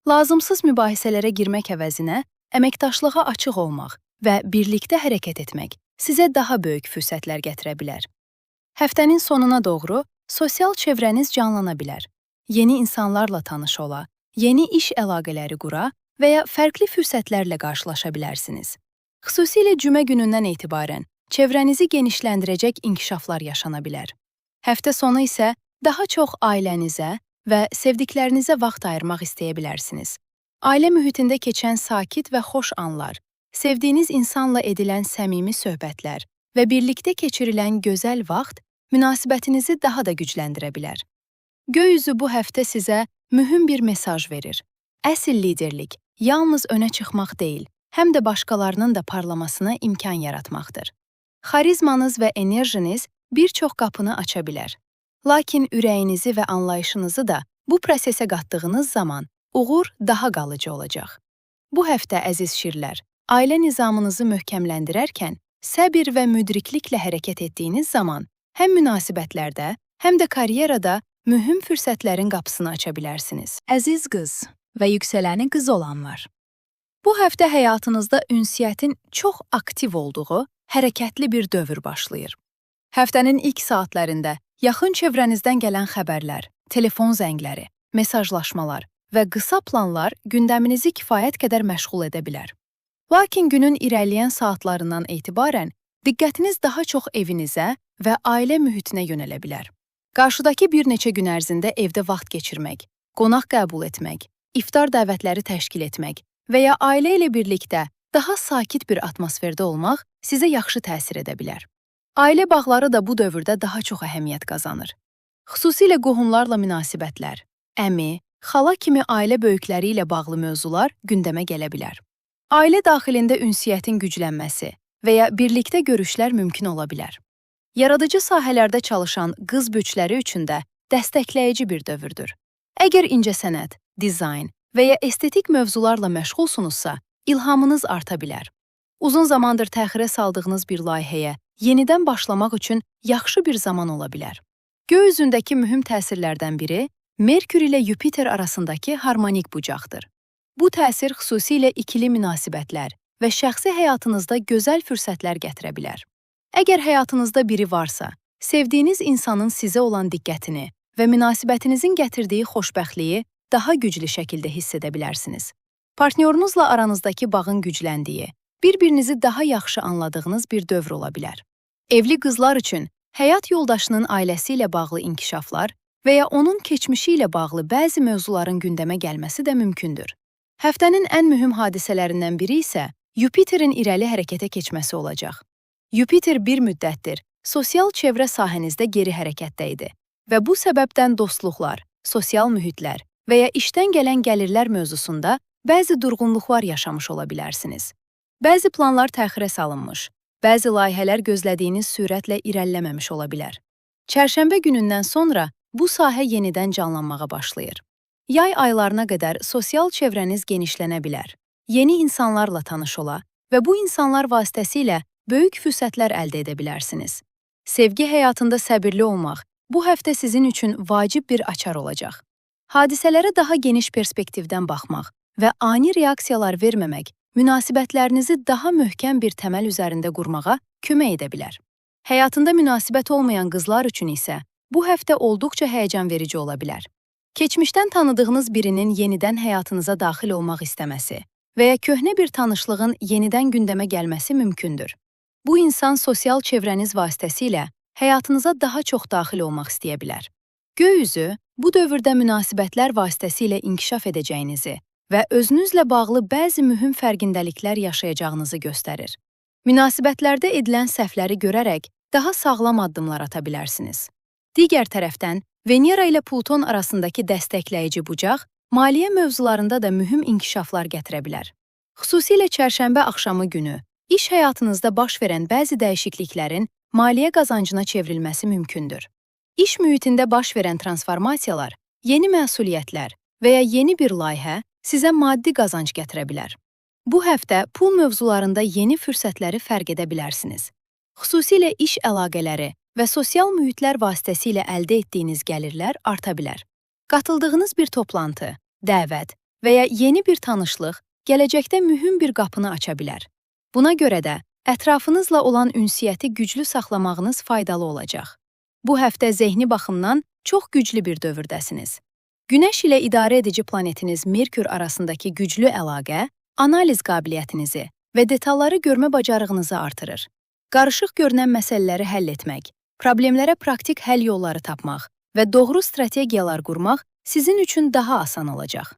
Lazımsız mübahisələrə girmək əvəzinə əməkdaşlığa açıq olmaq və birlikdə hərəkət etmək sizə daha böyük fürsətlər gətirə bilər. Həftənin sonuna doğru sosial çevrəniz canlana bilər. Yeni insanlarla tanış ola, yeni iş əlaqələri qura və ya fərqli fürsətlərlə qarşılaşa bilərsiniz. Xüsusilə cümə günündən etibarən çevrənizi genişləndirəcək inkişaflar yaşana bilər. Həftə sonu isə daha çox ailənizə və sevdiklərinizə vaxt ayırmaq istəyə bilərsiniz. Ailə mühitində keçən sakit və xoş anlar, sevdiyiniz insanla edilən səmimi söhbətlər və birlikdə keçirilən gözəl vaxt münasibətinizi daha da gücləndirə bilər. Göy üzü bu həftə sizə mühüm bir mesaj verir. Əsl liderlik yalnız önə çıxmaq deyil, həm də başqalarının da parlamasına imkan yaratmaqdır. Xarizmanız və enerjiniz bir çox qapını aça bilər. Lakin ürəyinizi və anlayışınızı da bu prosesə qatdığınız zaman uğur daha qalıcı olacaq. Bu həftə əziz şirlər, ailə nizamınızı möhkəmləndirərkən səbir və müdrikliklə hərəkət etdiyiniz zaman həm münasibətlərdə, həm də karyerada mühüm fürsətlərin qapısını aça bilərsiniz. Əziz qız və yüksələni qız olanlar. Bu həftə həyatınızda ünsiyyətin çox aktiv olduğu, hərəkətli bir dövr başlayır. Həftənin ilk saatlərində yaxın çevrənizdən gələn xəbərlər, telefon zəngləri, mesajlaşmalar və qısa planlar gündəminizi kifayət qədər məşğul edə bilər. Lakin günün irəliləyən saatlarından etibarən diqqətiniz daha çox evinizə və ailə mühitinə yönələ bilər. Qarşıdakı bir neçə gün ərzində evdə vaxt keçirmək, qonaq qəbul etmək, iftar dəvətləri təşkil etmək və ya ailə ilə birlikdə daha sakit bir atmosferdə olmaq sizə yaxşı təsir edə bilər. Ailə bağları da bu dövrdə daha çox əhəmiyyət qazanır. Xüsusilə qohumlarla münasibətlər, əmi, xala kimi ailə böyükləri ilə bağlı mövzular gündəmə gələ bilər. Ailə daxilində ünsiyyətin güclənməsi və ya birlikdə görüşlər mümkün ola bilər. Yaradıcı sahələrdə çalışan qız büçləri üçün də dəstəkləyici bir dövrdür. Əgər incəsənət, dizayn və ya estetik mövzularla məşğulsunuzsa, ilhamınız arta bilər. Uzun zamandır təxirə saldığınız bir layihəyə yenidən başlamaq üçün yaxşı bir zaman ola bilər. Göy üzündəki mühüm təsirlərdən biri Merkür ilə Yupiter arasındakı harmonik bucaqdır. Bu təsir xüsusilə ikili münasibətlər və şəxsi həyatınızda gözəl fürsətlər gətirə bilər. Əgər həyatınızda biri varsa, sevdiyiniz insanın sizə olan diqqətini və münasibətinizin gətirdiyi xoşbəxtliyi daha güclü şəkildə hiss edə bilərsiniz. Partnyorunuzla aranızdakı bağın gücləndiyi, bir-birinizi daha yaxşı anladığınız bir dövr ola bilər. Evli qızlar üçün həyat yoldaşının ailəsi ilə bağlı inkişaflar və ya onun keçmişi ilə bağlı bəzi mövzuların gündəmə gəlməsi də mümkündür. Həftənin ən mühüm hadisələrindən biri isə Yupiterin irəli hərəkətə keçməsi olacaq. Yupiter bir müddətdir sosial çevrə sahənizdə geri hərəkətdə idi və bu səbəbdən dostluqlar, sosial mühitlər və ya işdən gələn gəlirlər mövzusunda bəzi durğunluqlar yaşamış ola bilərsiniz. Bəzi planlar təxirə salınmış, bəzi layihələr gözlədiyiniz sürətlə irəliləməmiş ola bilər. Çərşənbə günündən sonra bu sahə yenidən canlanmağa başlayır. Yay aylarına qədər sosial çevrəniz genişlənə bilər, yeni insanlarla tanış ola və bu insanlar vasitəsilə böyük fürsətlər əldə edə bilərsiniz. Sevgi həyatında səbirli olmaq bu həftə sizin üçün vacib bir açar olacaq. Hadisələrə daha geniş perspektivdən baxmaq və ani reaksiyalar verməmək münasibətlərinizi daha möhkəm bir təməl üzərində qurmağa kömək edə bilər. Həyatında münasibət olmayan qızlar üçün isə bu həftə olduqca həyəcan verici ola bilər. Keçmişdən tanıdığınız birinin yenidən həyatınıza daxil olmaq istəməsi və ya köhnə bir tanışlığın yenidən gündəmə gəlməsi mümkündür. Bu insan sosial çevrəniz vasitəsilə həyatınıza daha çox daxil olmaq istəyə bilər. Göy üzü Bu dövrdə münasibətlər vasitəsilə inkişaf edəcəyinizi və özünüzlə bağlı bəzi mühüm fərqindəliklər yaşayacağınızı göstərir. Münasibətlərdə edilən səhvləri görərək daha sağlam addımlar ata bilərsiniz. Digər tərəfdən, Venera ilə Pluton arasındakı dəstəkləyici bucaq maliyyə mövzularında da mühüm inkişaflar gətirə bilər. Xüsusilə çərşənbə axşamı günü iş həyatınızda baş verən bəzi dəyişikliklərin maliyyə qazancına çevrilməsi mümkündür. İş mühitində baş verən transformasiyalar, yeni məsuliyyətlər və ya yeni bir layihə sizə maddi qazanc gətirə bilər. Bu həftə pul mövzularında yeni fürsətləri fərq edə bilərsiniz. Xüsusilə iş əlaqələri və sosial mühitlər vasitəsilə əldə etdiyiniz gəlirlər arta bilər. Qatıldığınız bir toplantı, dəvət və ya yeni bir tanışlıq gələcəkdə mühüm bir qapını aça bilər. Buna görə də ətrafınızla olan ünsiyyəti güclü saxlamağınız faydalı olacaq. Bu həftə zehni baxımdan çox güclü bir dövrdəsiniz. Günəş ilə idarə edici planetiniz Merkür arasındakı güclü əlaqə, analiz qabiliyyətinizi və detalları görmə bacarığınızı artırır. Qarışıq görünən məsələləri həll etmək, problemlərə praktik həll yolları tapmaq və doğru strategiyalar qurmaq sizin üçün daha asan olacaq.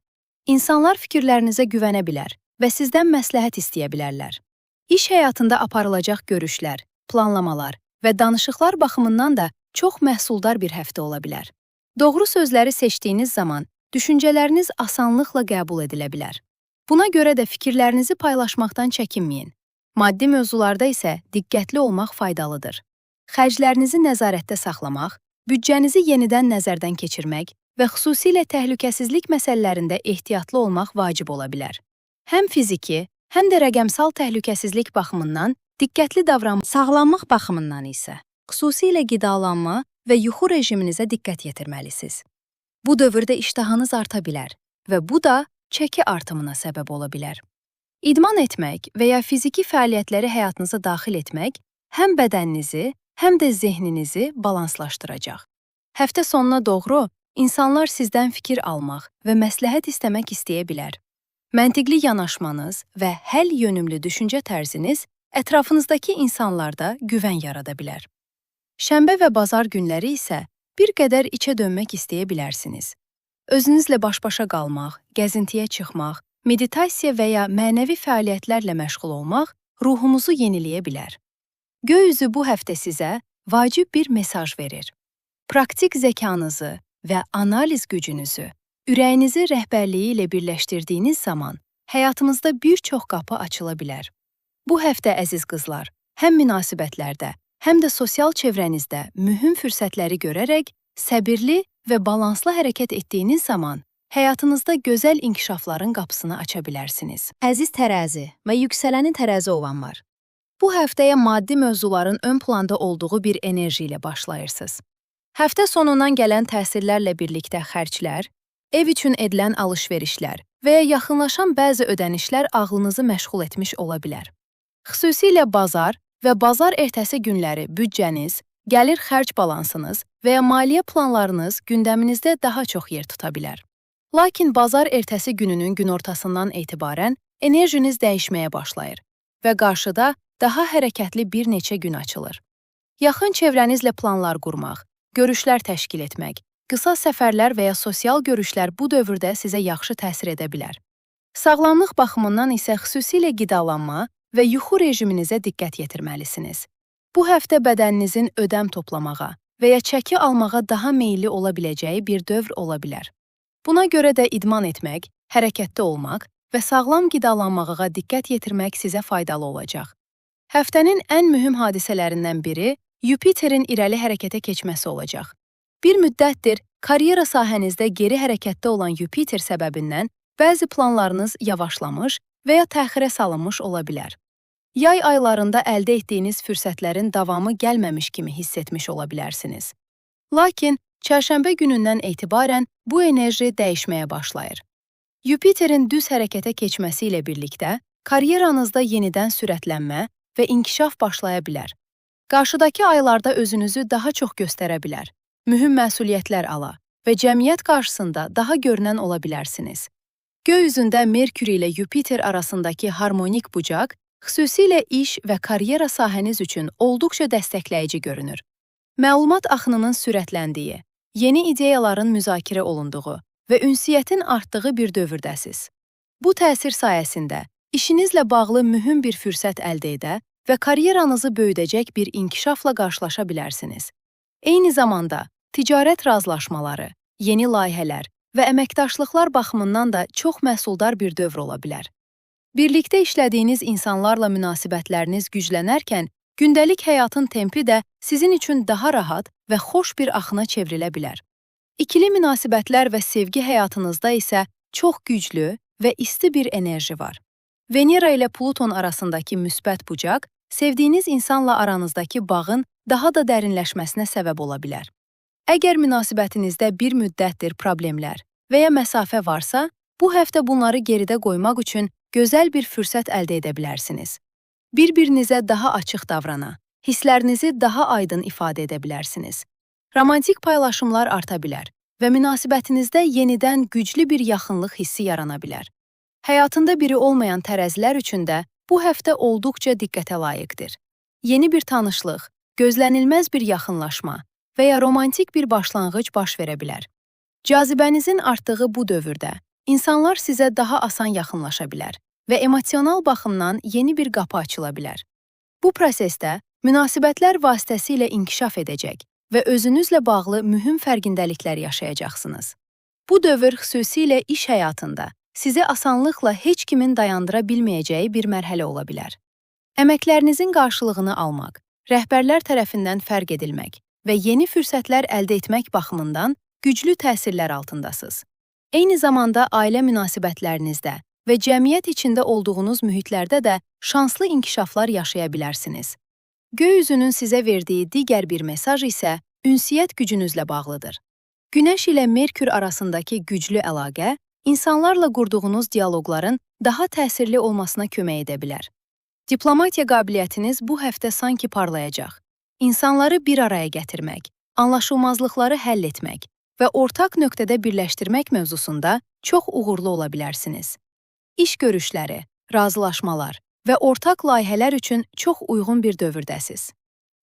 İnsanlar fikirlərinizə güvənə bilər və sizdən məsləhət istəyə bilərlər. İş həyatında aparılacaq görüşlər, planlamalar və danışıqlar baxımından da çox məhsuldar bir həftə ola bilər. Doğru sözləri seçdiyiniz zaman düşüncələriniz asanlıqla qəbul edilə bilər. Buna görə də fikirlərinizi paylaşmaqdan çəkinməyin. Maddi mövzularda isə diqqətli olmaq faydalıdır. Xərclərinizi nəzarətdə saxlamaq, büdcənizi yenidən nəzərdən keçirmək və xüsusilə təhlükəsizlik məsələlərində ehtiyatlı olmaq vacib ola bilər. Həm fiziki, həm də rəqəmsal təhlükəsizlik baxımından diqqətli davranmaq, sağlamlıq baxımından isə xüsusilə qidalanma və yuxu rejiminizə diqqət yetirməlisiniz. Bu dövrdə iştahınız arta bilər və bu da çəki artımına səbəb ola bilər. İdman etmək və ya fiziki fəaliyyətləri həyatınıza daxil etmək həm bədəninizi, həm də zehninizi balanslaşdıracaq. Həftə sonuna doğru insanlar sizdən fikir almaq və məsləhət istəmək istəyə bilər. Məntiqli yanaşmanız və həll yönümlü düşüncə tərziniz ətrafınızdakı insanlarda güvən yarada bilər. Şənbə və bazar günləri isə bir qədər içə dönmək istəyə bilərsiniz. Özünüzlə baş-başa qalmaq, gəzintiyə çıxmaq, meditasiya və ya mənəvi fəaliyyətlərlə məşğul olmaq ruhumuzu yeniləyə bilər. Göy üzü bu həftə sizə vacib bir mesaj verir. Praktik zəkanızı və analiz gücünüzü, ürəyinizi rəhbərliyi ilə birləşdirdiyiniz zaman həyatımızda bir çox qapı açıla bilər. Bu həftə əziz qızlar, həm münasibətlərdə, həm də sosial çevrənizdə mühüm fürsətləri görərək səbirli və balanslı hərəkət etdiyiniz zaman həyatınızda gözəl inkişafların qapısını aça bilərsiniz. Əziz tərəzi və yüksələni tərəzi olanlar, bu həftəyə maddi mövzuların ön planda olduğu bir enerji ilə başlayırsınız. Həftə sonundan gələn təsirlərlə birlikdə xərclər, ev üçün edilən alış-verişlər və ya yaxınlaşan bəzi ödənişlər ağlınızı məşğul etmiş ola bilər. Xüsusilə bazar və bazar ertəsi günləri büdcəniz, gəlir xərc balansınız və ya maliyyə planlarınız gündəminizdə daha çox yer tuta bilər. Lakin bazar ertəsi gününün günortasından etibarən enerjiniz dəyişməyə başlayır və qarşıda daha hərəkətli bir neçə gün açılır. Yaxın çevrənizlə planlar qurmaq, görüşlər təşkil etmək, qısa səfərlər və ya sosial görüşlər bu dövrdə sizə yaxşı təsir edə bilər. Sağlamlıq baxımından isə xüsusilə qidalanma və yuxu rejiminizə diqqət yetirməlisiniz. Bu həftə bədəninizin ödəm toplamağa və ya çəki almağa daha meyilli ola biləcəyi bir dövr ola bilər. Buna görə də idman etmək, hərəkətdə olmaq və sağlam qidalanmağa diqqət yetirmək sizə faydalı olacaq. Həftənin ən mühüm hadisələrindən biri Yupiterin irəli hərəkətə keçməsi olacaq. Bir müddətdir karyera sahənizdə geri hərəkətdə olan Yupiter səbəbindən bəzi planlarınız yavaşlamış və ya təxirə salınmış ola bilər. Yay aylarında əldə etdiyiniz fürsətlərin davamı gəlməmiş kimi hiss etmiş ola bilərsiniz. Lakin çərşənbə günündən etibarən bu enerji dəyişməyə başlayır. Yupiterin düz hərəkətə keçməsi ilə birlikdə karyeranızda yenidən sürətlənmə və inkişaf başlaya bilər. Qarşıdakı aylarda özünüzü daha çox göstərə bilər, mühüm məsuliyyətlər ala və cəmiyyət qarşısında daha görünən ola bilərsiniz. Göy üzündə Merkür ilə Yupiter arasındakı harmonik bucaq xüsusilə iş və karyera sahəniz üçün olduqca dəstəkləyici görünür. Məlumat axınının sürətləndiyi, yeni ideyaların müzakirə olunduğu və ünsiyyətin artdığı bir dövrdəsiz. Bu təsir sayəsində işinizlə bağlı mühüm bir fürsət əldə edə və karyeranızı böyüdəcək bir inkişafla qarşılaşa bilərsiniz. Eyni zamanda ticarət razılaşmaları, yeni layihələr və əməkdaşlıqlar baxımından da çox məhsuldar bir dövr ola bilər. Birlikdə işlədiyiniz insanlarla münasibətləriniz güclənərkən, gündəlik həyatın tempi də sizin üçün daha rahat və xoş bir axına çevrilə bilər. İkili münasibətlər və sevgi həyatınızda isə çox güclü və isti bir enerji var. Venera ilə Pluton arasındakı müsbət bucaq, sevdiyiniz insanla aranızdakı bağın daha da dərinləşməsinə səbəb ola bilər. Əgər münasibətinizdə bir müddətdir problemlər və ya məsafə varsa, bu həftə bunları geridə qoymaq üçün gözəl bir fürsət əldə edə bilərsiniz. Bir-birinizə daha açıq davrana, hisslərinizi daha aydın ifadə edə bilərsiniz. Romantik paylaşımlar arta bilər və münasibətinizdə yenidən güclü bir yaxınlıq hissi yarana bilər. Həyatında biri olmayan tərəzilər üçün də bu həftə olduqca diqqətə layiqdir. Yeni bir tanışlıq, gözlənilməz bir yaxınlaşma və ya romantik bir başlanğıc baş verə bilər. Cazibənizin artdığı bu dövrdə insanlar sizə daha asan yaxınlaşa bilər və emosional baxımdan yeni bir qapı açıla bilər. Bu prosesdə münasibətlər vasitəsilə inkişaf edəcək və özünüzlə bağlı mühüm fərqindəliklər yaşayacaqsınız. Bu dövr xüsusilə iş həyatında sizi asanlıqla heç kimin dayandıra bilməyəcəyi bir mərhələ ola bilər. Əməklərinizin qarşılığını almaq, rəhbərlər tərəfindən fərq edilmək və yeni fürsətlər əldə etmək baxımından güclü təsirlər altındasınız. Eyni zamanda ailə münasibətlərinizdə və cəmiyyət içində olduğunuz mühitlərdə də şanslı inkişaflar yaşaya bilərsiniz. Göy üzünün sizə verdiyi digər bir mesaj isə ünsiyyət gücünüzlə bağlıdır. Günəş ilə Merkür arasındakı güclü əlaqə insanlarla qurduğunuz dialoqların daha təsirli olmasına kömək edə bilər. Diplomatiya qabiliyyətiniz bu həftə sanki parlayacaq. İnsanları bir araya gətirmək, anlaşılmazlıqları həll etmək və ortaq nöqtədə birləşdirmək mövzusunda çox uğurlu ola bilərsiniz. İş görüşləri, razılaşmalar və ortaq layihələr üçün çox uyğun bir dövrdəsiz.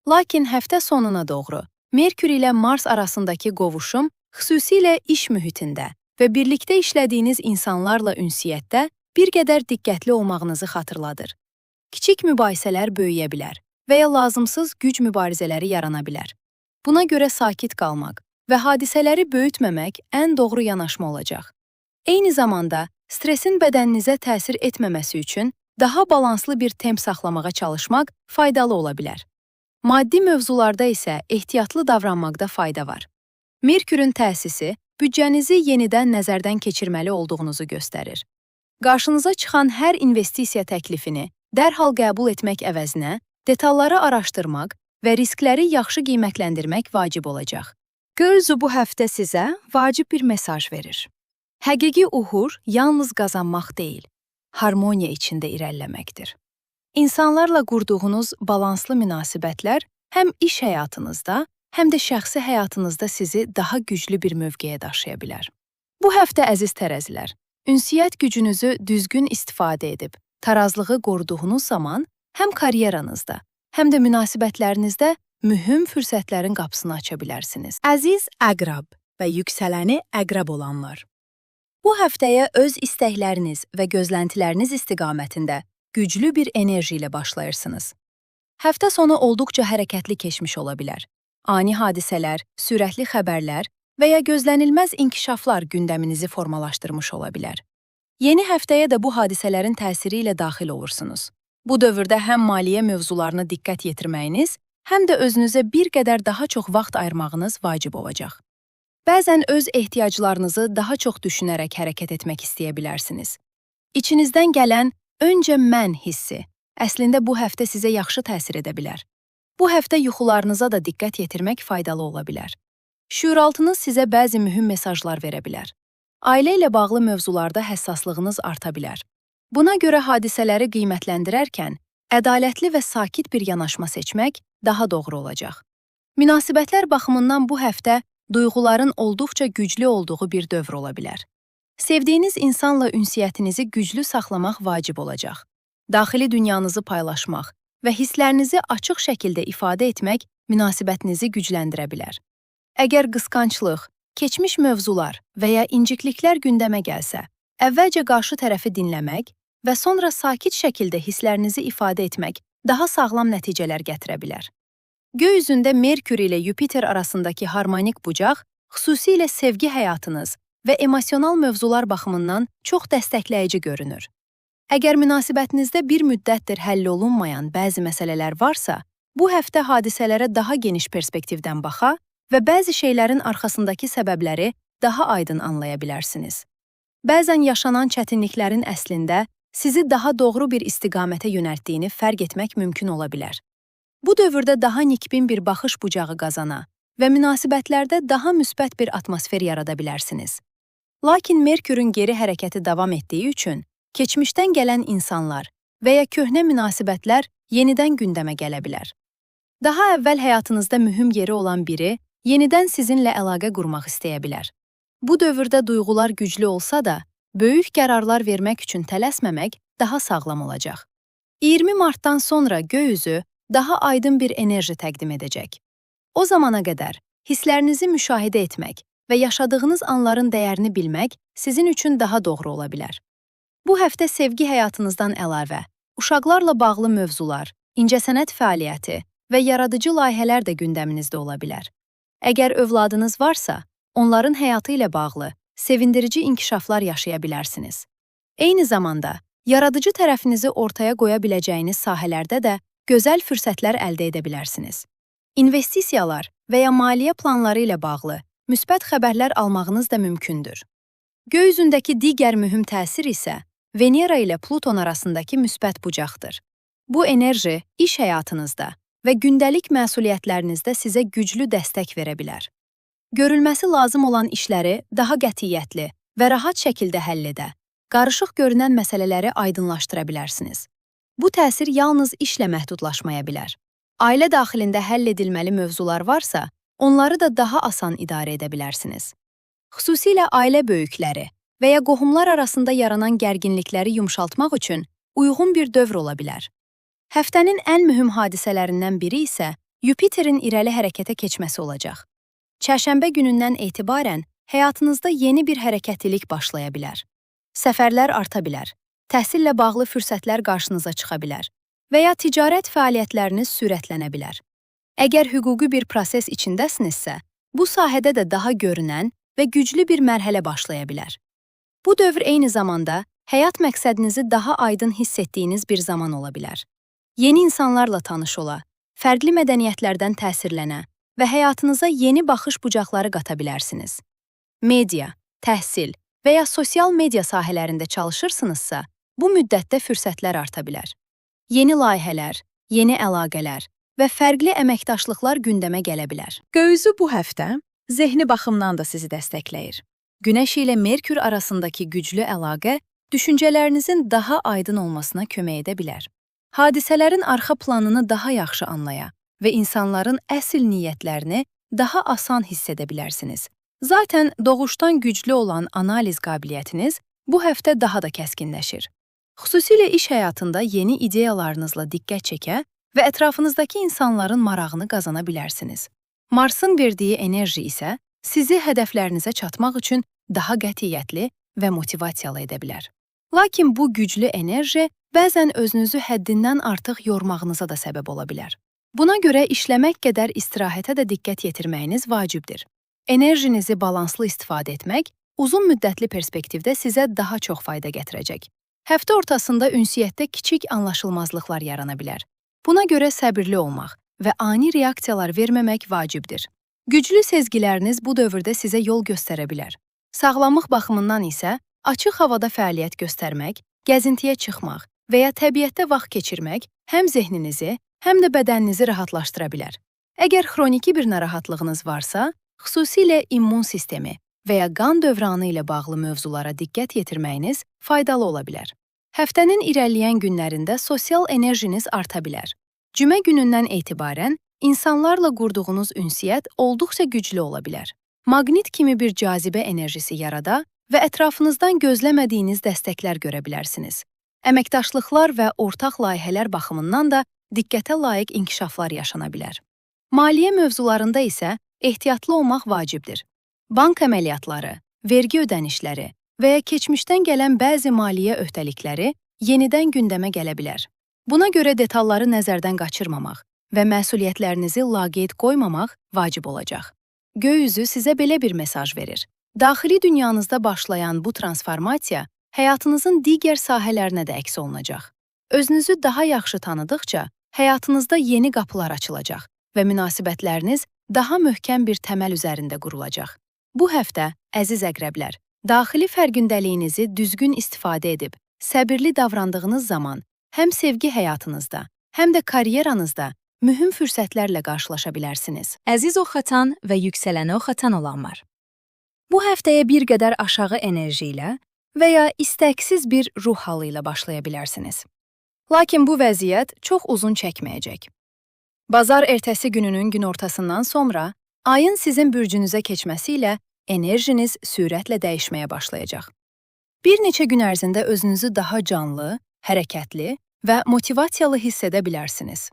Lakin həftə sonuna doğru Merkür ilə Mars arasındakı qovuşum xüsusilə iş mühitində və birlikdə işlədiyiniz insanlarla ünsiyyətdə bir qədər diqqətli olmağınızı xatırladır. Kiçik mübahisələr böyüyə bilər və ya lazımsız güc mübarizələri yarana bilər. Buna görə sakit qalmaq və hadisələri böyütməmək ən doğru yanaşma olacaq. Eyni zamanda stresin bədəninizə təsir etməməsi üçün daha balanslı bir temp saxlamağa çalışmaq faydalı ola bilər. Maddi mövzularda isə ehtiyatlı davranmaqda fayda var. Merkürün təsisi büdcənizi yenidən nəzərdən keçirməli olduğunuzu göstərir. Qarşınıza çıxan hər investisiya təklifini dərhal qəbul etmək əvəzinə detalları araşdırmaq və riskləri yaxşı qiymətləndirmək vacib olacaq. Göy üzü bu həftə sizə vacib bir mesaj verir. Həqiqi uğur yalnız qazanmaq deyil, harmoniya içində irəliləməkdir. İnsanlarla qurduğunuz balanslı münasibətlər həm iş həyatınızda, həm də şəxsi həyatınızda sizi daha güclü bir mövqeyə daşıya bilər. Bu həftə əziz tərəzilər, ünsiyyət gücünüzü düzgün istifadə edib, tarazlığı qoruduğunuz zaman həm karyeranızda, həm də münasibətlərinizdə mühüm fürsətlərin qapısını aça bilərsiniz. Əziz Əqrəb və yüksələni Əqrəb olanlar. Bu həftəyə öz istəkləriniz və gözləntiləriniz istiqamətində güclü bir enerji ilə başlayırsınız. Həftə sonu olduqca hərəkətli keçmiş ola bilər. Ani hadisələr, sürətli xəbərlər və ya gözlənilməz inkişaflar gündəminizi formalaşdırmış ola bilər. Yeni həftəyə də bu hadisələrin təsiri ilə daxil olursunuz. Bu dövrdə həm maliyyə mövzularına diqqət yetirməyiniz, həm də özünüzə bir qədər daha çox vaxt ayırmağınız vacib olacaq. Bəzən öz ehtiyaclarınızı daha çox düşünərək hərəkət etmək istəyə bilərsiniz. İçinizdən gələn öncə mən hissi əslində bu həftə sizə yaxşı təsir edə bilər. Bu həftə yuxularınıza da diqqət yetirmək faydalı ola bilər. Şüuraltınız sizə bəzi mühüm mesajlar verə bilər. Ailə ilə bağlı mövzularda həssaslığınız arta bilər. Buna görə hadisələri qiymətləndirərkən ədalətli və sakit bir yanaşma seçmək daha doğru olacaq. Münasibətlər baxımından bu həftə duyğuların olduqca güclü olduğu bir dövr ola bilər. Sevdiyiniz insanla ünsiyyətinizi güclü saxlamaq vacib olacaq. Daxili dünyanızı paylaşmaq və hisslərinizi açıq şəkildə ifadə etmək münasibətinizi gücləndirə bilər. Əgər qısqanclıq, keçmiş mövzular və ya incikliklər gündəmə gəlsə, əvvəlcə qarşı tərəfi dinləmək və sonra sakit şəkildə hisslərinizi ifadə etmək daha sağlam nəticələr gətirə bilər. Göy üzündə Merkür ilə Yupiter arasındakı harmonik bucaq xüsusilə sevgi həyatınız və emosional mövzular baxımından çox dəstəkləyici görünür. Əgər münasibətinizdə bir müddətdir həll olunmayan bəzi məsələlər varsa, bu həftə hadisələrə daha geniş perspektivdən baxa və bəzi şeylərin arxasındakı səbəbləri daha aydın anlaya bilərsiniz. Bəzən yaşanan çətinliklərin əslində sizi daha doğru bir istiqamətə yönəltdiyini fərq etmək mümkün ola bilər. Bu dövrdə daha nikbin bir baxış bucağı qazana və münasibətlərdə daha müsbət bir atmosfer yarada bilərsiniz. Lakin Merkürün geri hərəkəti davam etdiyi üçün, keçmişdən gələn insanlar və ya köhnə münasibətlər yenidən gündəmə gələ bilər. Daha əvvəl həyatınızda mühüm yeri olan biri yenidən sizinlə əlaqə qurmaq istəyə bilər. Bu dövrdə duyğular güclü olsa da, böyük qərarlar vermək üçün tələsməmək daha sağlam olacaq. 20 martdan sonra göy üzü daha aydın bir enerji təqdim edəcək. O zamana qədər hisslərinizi müşahidə etmək və yaşadığınız anların dəyərini bilmək sizin üçün daha doğru ola bilər. Bu həftə sevgi həyatınızdan əlavə, uşaqlarla bağlı mövzular, incəsənət fəaliyyəti və yaradıcı layihələr də gündəminizdə ola bilər. Əgər övladınız varsa, onların həyatı ilə bağlı sevindirici inkişaflar yaşaya bilərsiniz. Eyni zamanda, yaradıcı tərəfinizi ortaya qoya biləcəyiniz sahələrdə də gözəl fürsətlər əldə edə bilərsiniz. İnvestisiyalar və ya maliyyə planları ilə bağlı müsbət xəbərlər almağınız da mümkündür. Göy üzündəki digər mühüm təsir isə Venera ilə Pluton arasındakı müsbət bucaqdır. Bu enerji iş həyatınızda və gündəlik məsuliyyətlərinizdə sizə güclü dəstək verə bilər. Görülməsi lazım olan işləri daha qətiyyətli və rahat şəkildə həll edə, qarışıq görünən məsələləri aydınlaşdıra bilərsiniz. Bu təsir yalnız işlə məhdudlaşmaya bilər. Ailə daxilində həll edilməli mövzular varsa, onları da daha asan idarə edə bilərsiniz. Xüsusilə ailə böyükləri və ya qohumlar arasında yaranan gərginlikləri yumşaltmaq üçün uyğun bir dövr ola bilər. Həftənin ən mühüm hadisələrindən biri isə Yupiterin irəli hərəkətə keçməsi olacaq. Çərşənbə günündən etibarən həyatınızda yeni bir hərəkətlilik başlaya bilər. Səfərlər arta bilər, təhsillə bağlı fürsətlər qarşınıza çıxa bilər və ya ticarət fəaliyyətləriniz sürətlənə bilər. Əgər hüquqi bir proses içindəsinizsə, bu sahədə də daha görünən və güclü bir mərhələ başlaya bilər. Bu dövr eyni zamanda həyat məqsədinizi daha aydın hiss etdiyiniz bir zaman ola bilər. Yeni insanlarla tanış ola, fərqli mədəniyyətlərdən təsirlənə və həyatınıza yeni baxış bucaqları qata bilərsiniz. Media, təhsil və ya sosial media sahələrində çalışırsınızsa, bu müddətdə fürsətlər arta bilər. Yeni layihələr, yeni əlaqələr və fərqli əməkdaşlıqlar gündəmə gələ bilər. Göy üzü bu həftə zehni baxımdan da sizi dəstəkləyir. Günəş ilə Merkür arasındakı güclü əlaqə düşüncələrinizin daha aydın olmasına kömək edə bilər. Hadisələrin arxa planını daha yaxşı anlaya və insanların əsl niyyətlərini daha asan hiss edə bilərsiniz. Zaten doğuşdan güclü olan analiz qabiliyyətiniz bu həftə daha da kəskinləşir. Xüsusilə iş həyatında yeni ideyalarınızla diqqət çəkə və ətrafınızdakı insanların marağını qazana bilərsiniz. Marsın verdiyi enerji isə sizi hədəflərinizə çatmaq üçün daha qətiyyətli və motivasiyalı edə bilər. Lakin bu güclü enerji bəzən özünüzü həddindən artıq yormağınıza da səbəb ola bilər. Buna görə işləmək qədər istirahətə də diqqət yetirməyiniz vacibdir. Enerjinizi balanslı istifadə etmək uzun müddətli perspektivdə sizə daha çox fayda gətirəcək. Həftə ortasında ünsiyyətdə kiçik anlaşılmazlıqlar yarana bilər. Buna görə səbirli olmaq və ani reaksiyalar verməmək vacibdir. Güclü sezgiləriniz bu dövrdə sizə yol göstərə bilər. Sağlamlıq baxımından isə açıq havada fəaliyyət göstərmək, gəzintiyə çıxmaq və ya təbiətdə vaxt keçirmək həm zehninizi, həm də bədəninizi rahatlaşdıra bilər. Əgər xroniki bir narahatlığınız varsa, xüsusilə immun sistemi və ya qan dövranı ilə bağlı mövzulara diqqət yetirməyiniz faydalı ola bilər. Həftənin irəliləyən günlərində sosial enerjiniz arta bilər. Cümə günündən etibarən insanlarla qurduğunuz ünsiyyət olduqca güclü ola bilər. Maqnit kimi bir cazibə enerjisi yarada və ətrafınızdan gözləmədiyiniz dəstəklər görə bilərsiniz. Əməkdaşlıqlar və ortaq layihələr baxımından da diqqətə layiq inkişaflar yaşana bilər. Maliyyə mövzularında isə ehtiyatlı olmaq vacibdir. Bank əməliyyatları, vergi ödənişləri və ya keçmişdən gələn bəzi maliyyə öhdəlikləri yenidən gündəmə gələ bilər. Buna görə detalları nəzərdən qaçırmamaq və məsuliyyətlərinizi laqeyd qoymamaq vacib olacaq. Göy üzü sizə belə bir mesaj verir. Daxili dünyanızda başlayan bu transformasiya həyatınızın digər sahələrinə də əks olunacaq. Özünüzü daha yaxşı tanıdıqca həyatınızda yeni qapılar açılacaq və münasibətləriniz daha möhkəm bir təməl üzərində qurulacaq. Bu həftə, əziz əqrəblər, daxili fərqindəliyinizi düzgün istifadə edib, səbirli davrandığınız zaman həm sevgi həyatınızda, həm də karyeranızda mühüm fürsətlərlə qarşılaşa bilərsiniz. Əziz oxatan və yüksələni oxatan olanlar. Bu həftəyə bir qədər aşağı enerji ilə və ya istəksiz bir ruh halı ilə başlaya bilərsiniz. Lakin bu vəziyyət çox uzun çəkməyəcək. Bazar ertəsi gününün günortasından sonra ayın sizin bürcünüzə keçməsi ilə enerjiniz sürətlə dəyişməyə başlayacaq. Bir neçə gün ərzində özünüzü daha canlı, hərəkətli və motivasiyalı hiss edə bilərsiniz.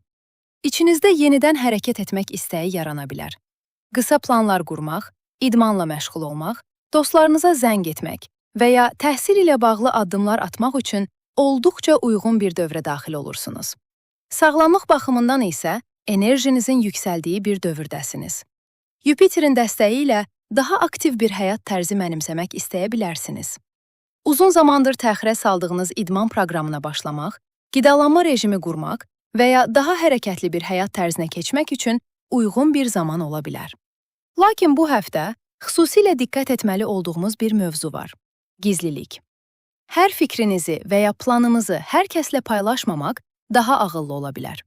İçinizdə yenidən hərəkət etmək istəyi yarana bilər. Qısa planlar qurmaq, idmanla məşğul olmaq, dostlarınıza zəng etmək və ya təhsil ilə bağlı addımlar atmaq üçün olduqca uyğun bir dövrə daxil olursunuz. Sağlamlıq baxımından isə enerjinizin yüksəldiyi bir dövrdəsiniz. Yupiterin dəstəyi ilə daha aktiv bir həyat tərzi mənimsəmək istəyə bilərsiniz. Uzun zamandır təxirə saldığınız idman proqramına başlamaq, qidalanma rejimi qurmaq və ya daha hərəkətli bir həyat tərzinə keçmək üçün uyğun bir zaman ola bilər. Lakin bu həftə xüsusilə diqqət etməli olduğumuz bir mövzu var. Gizlilik. Hər fikrinizi və ya planınızı hər kəslə paylaşmamaq daha ağıllı ola bilər.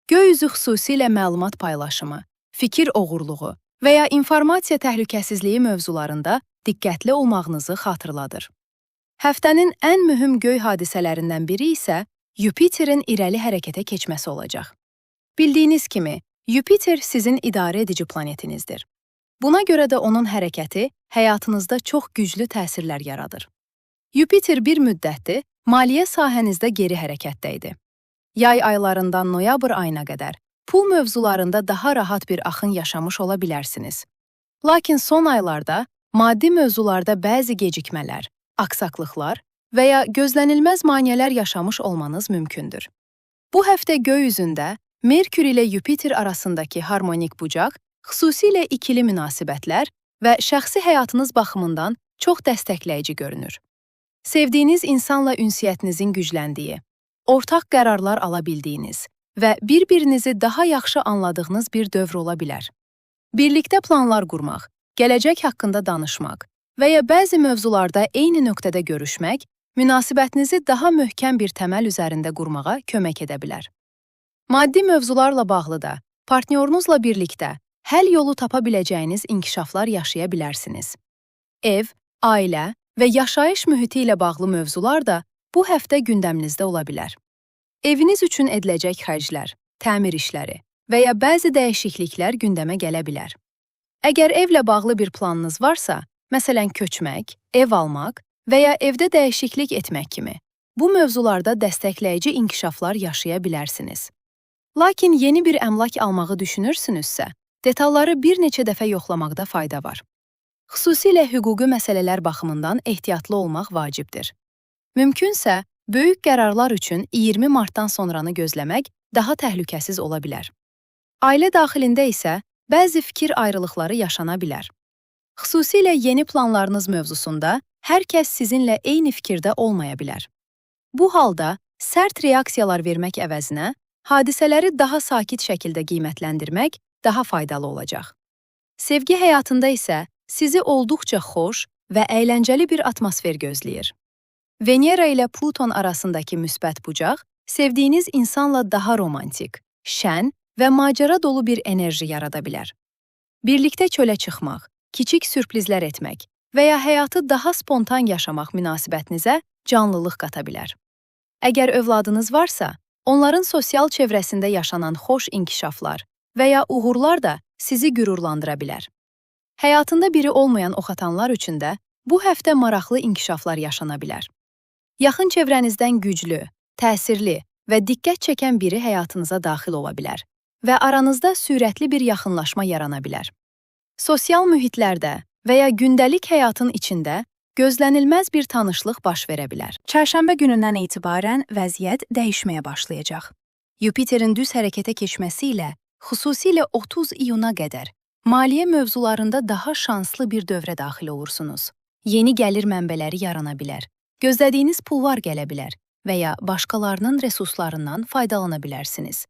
Göy üzü xüsusilə məlumat paylaşımı, fikir oğurluğu və ya informasiya təhlükəsizliyi mövzularında diqqətli olmağınızı xatırladır. Həftənin ən mühüm göy hadisələrindən biri isə Yupiterin irəli hərəkətə keçməsi olacaq. Bildiyiniz kimi, Yupiter sizin idarə edici planetinizdir. Buna görə də onun hərəkəti həyatınızda çox güclü təsirlər yaradır. Yupiter bir müddətdir maliyyə sahənizdə geri hərəkətdə idi. Yay aylarından noyabr ayına qədər pul mövzularında daha rahat bir axın yaşamış ola bilərsiniz. Lakin son aylarda maddi mövzularda bəzi gecikmələr, aksaqlıqlar və ya gözlənilməz maneələr yaşamış olmanız mümkündür. Bu həftə göy üzündə Merkür ilə Yupiter arasındakı harmonik bucaq xüsusilə ikili münasibətlər və şəxsi həyatınız baxımından çox dəstəkləyici görünür. Sevdiyiniz insanla ünsiyyətinizin gücləndiyi, ortaq qərarlar ala bildiyiniz və bir-birinizi daha yaxşı anladığınız bir dövr ola bilər. Birlikdə planlar qurmaq, gələcək haqqında danışmaq və ya bəzi mövzularda eyni nöqtədə görüşmək münasibətinizi daha möhkəm bir təməl üzərində qurmağa kömək edə bilər. Maddi mövzularla bağlı da partnyorunuzla birlikdə həll yolu tapa biləcəyiniz inkişaflar yaşaya bilərsiniz. Ev, ailə və yaşayış mühiti ilə bağlı mövzular da bu həftə gündəminizdə ola bilər. Eviniz üçün ediləcək xərclər, təmir işləri və ya bəzi dəyişikliklər gündəmə gələ bilər. Əgər evlə bağlı bir planınız varsa, məsələn köçmək, ev almaq və ya evdə dəyişiklik etmək kimi, bu mövzularda dəstəkləyici inkişaflar yaşaya bilərsiniz. Lakin yeni bir əmlak almağı düşünürsünüzsə, detalları bir neçə dəfə yoxlamaqda fayda var. Xüsusilə hüquqi məsələlər baxımından ehtiyatlı olmaq vacibdir. Mümkünsə, böyük qərarlar üçün 20 martdan sonranı gözləmək daha təhlükəsiz ola bilər. Ailə daxilində isə bəzi fikir ayrılıqları yaşana bilər. Xüsusilə yeni planlarınız mövzusunda hər kəs sizinlə eyni fikirdə olmaya bilər. Bu halda sərt reaksiyalar vermək əvəzinə hadisələri daha sakit şəkildə qiymətləndirmək daha faydalı olacaq. Sevgi həyatında isə sizi olduqca xoş və əyləncəli bir atmosfer gözləyir. Venera ilə Pluton arasındakı müsbət bucaq sevdiyiniz insanla daha romantik, şən və macəra dolu bir enerji yarada bilər. Birlikdə çölə çıxmaq, kiçik sürprizlər etmək və ya həyatı daha spontan yaşamaq münasibətinizə canlılıq qata bilər. Əgər övladınız varsa, onların sosial çevrəsində yaşanan xoş inkişaflar və ya uğurlar da sizi qürurlandıra bilər. Həyatında biri olmayan oxatanlar üçün də bu həftə maraqlı inkişaflar yaşana bilər. Yaxın çevrənizdən güclü, təsirli və diqqət çəkən biri həyatınıza daxil ola bilər və aranızda sürətli bir yaxınlaşma yarana bilər. Sosial mühitlərdə və ya gündəlik həyatın içində gözlənilməz bir tanışlıq baş verə bilər. Çərşənbə günündən etibarən vəziyyət dəyişməyə başlayacaq. Yupiterin düz hərəkətə keçməsi ilə xüsusilə 30 iyuna qədər maliyyə mövzularında daha şanslı bir dövrə daxil olursunuz. Yeni gəlir mənbələri yarana bilər, gözlədiyiniz pullar gələ bilər və ya başqalarının resurslarından faydalana bilərsiniz.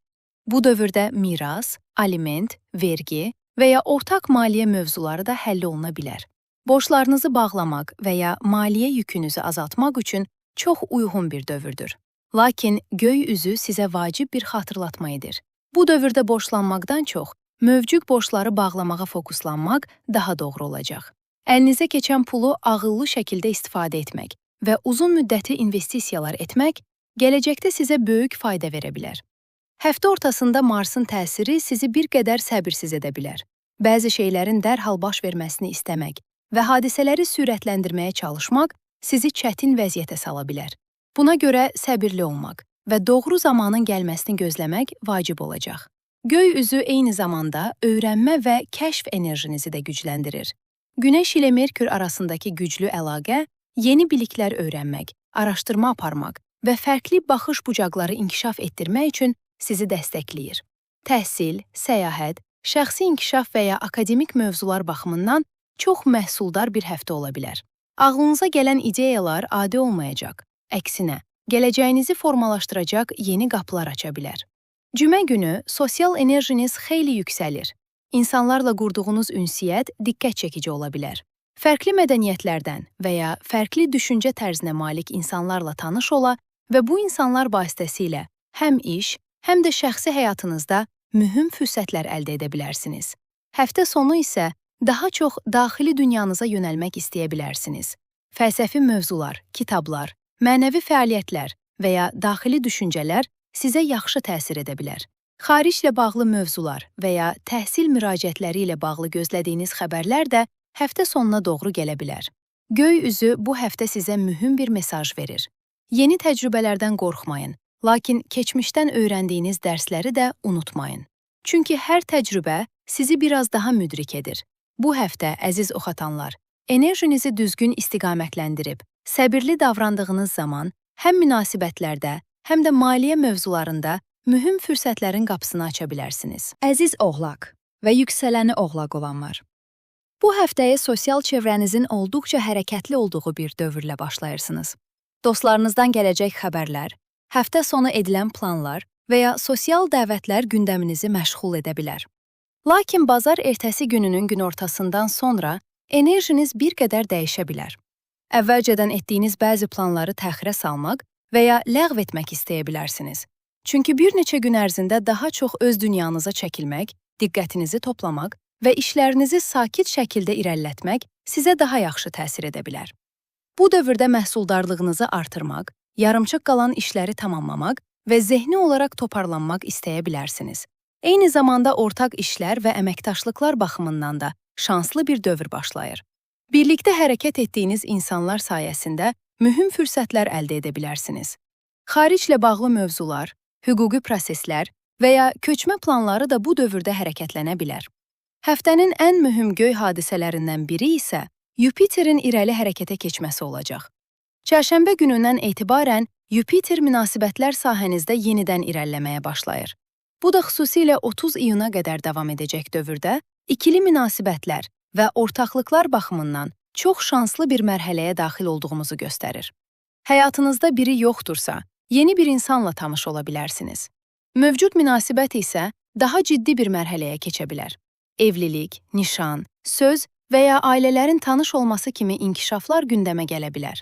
Bu dövrdə miras, aliment, vergi və ya ortaq maliyyə mövzuları da həll oluna bilər. Borclarınızı bağlamaq və ya maliyyə yükünüzü azaltmaq üçün çox uyğun bir dövrdür. Lakin göy üzü sizə vacib bir xatırlatma edir. Bu dövrdə borclanmaqdan çox, mövcud borcları bağlamağa fokuslanmaq daha doğru olacaq. Əlinizə keçən pulu ağıllı şəkildə istifadə etmək və uzun müddətli investisiyalar etmək gələcəkdə sizə böyük fayda verə bilər. Həftə ortasında Marsın təsiri sizi bir qədər səbirsiz edə bilər. Bəzi şeylərin dərhal baş verməsini istəmək və hadisələri sürətləndirməyə çalışmaq sizi çətin vəziyyətə sala bilər. Buna görə səbirli olmaq və doğru zamanın gəlməsini gözləmək vacib olacaq. Göy üzü eyni zamanda öyrənmə və kəşf enerjinizi də gücləndirir. Günəş ilə Merkür arasındakı güclü əlaqə yeni biliklər öyrənmək, araşdırma aparmaq və fərqli baxış bucaqları inkişaf etdirmək üçün sizi dəstəkləyir. Təhsil, səyahət, şəxsi inkişaf və ya akademik mövzular baxımından çox məhsuldar bir həftə ola bilər. Ağlınıza gələn ideyalar adi olmayacaq. Əksinə, gələcəyinizi formalaşdıracaq yeni qapılar aça bilər. Cümə günü sosial enerjiniz xeyli yüksəlir. İnsanlarla qurduğunuz ünsiyyət diqqət çəkici ola bilər. Fərqli mədəniyyətlərdən və ya fərqli düşüncə tərzinə malik insanlarla tanış ola və bu insanlar vasitəsilə həm iş, həm də şəxsi həyatınızda mühüm fürsətlər əldə edə bilərsiniz. Həftə sonu isə daha çox daxili dünyanıza yönəlmək istəyə bilərsiniz. Fəlsəfi mövzular, kitablar, mənəvi fəaliyyətlər və ya daxili düşüncələr sizə yaxşı təsir edə bilər. Xariclə bağlı mövzular və ya təhsil müraciətləri ilə bağlı gözlədiyiniz xəbərlər də həftə sonuna doğru gələ bilər. Göy üzü bu həftə sizə mühüm bir mesaj verir. Yeni təcrübələrdən qorxmayın, lakin keçmişdən öyrəndiyiniz dərsləri də unutmayın. Çünki hər təcrübə sizi biraz daha müdrik edir. Bu həftə, əziz oxatanlar, enerjinizi düzgün istiqamətləndirib, səbirli davrandığınız zaman həm münasibətlərdə, həm də maliyyə mövzularında mühüm fürsətlərin qapısını aça bilərsiniz. Əziz oğlaq və yüksələni oğlaq olanlar. Bu həftəyə sosial çevrənizin olduqca hərəkətli olduğu bir dövrlə başlayırsınız. Dostlarınızdan gələcək xəbərlər, həftə sonu edilən planlar və ya sosial dəvətlər gündəminizi məşğul edə bilər. Lakin bazar ertəsi gününün günortasından sonra enerjiniz bir qədər dəyişə bilər. Əvvəlcədən etdiyiniz bəzi planları təxirə salmaq və ya ləğv etmək istəyə bilərsiniz. Çünki bir neçə gün ərzində daha çox öz dünyanıza çəkilmək, diqqətinizi toplamaq və işlərinizi sakit şəkildə irəlilətmək sizə daha yaxşı təsir edə bilər. Bu dövrdə məhsuldarlığınızı artırmaq, yarımçıq qalan işləri tamamlamaq və zehni olaraq toparlanmaq istəyə bilərsiniz. Eyni zamanda ortaq işlər və əməkdaşlıqlar baxımından da şanslı bir dövr başlayır. Birlikdə hərəkət etdiyiniz insanlar sayəsində mühüm fürsətlər əldə edə bilərsiniz. Xariclə bağlı mövzular, hüquqi proseslər və ya köçmə planları da bu dövrdə hərəkətlənə bilər. Həftənin ən mühüm göy hadisələrindən biri isə Yupiterin irəli hərəkətə keçməsi olacaq. Çərşənbə günündən etibarən Yupiter münasibətlər sahənizdə yenidən irəliləməyə başlayır. Bu da xüsusilə 30 iyuna qədər davam edəcək dövrdə ikili münasibətlər və ortaqlıqlar baxımından çox şanslı bir mərhələyə daxil olduğumuzu göstərir. Həyatınızda biri yoxdursa, yeni bir insanla tanış ola bilərsiniz. Mövcud münasibət isə daha ciddi bir mərhələyə keçə bilər. Evlilik, nişan, söz və ya ailələrin tanış olması kimi inkişaflar gündəmə gələ bilər.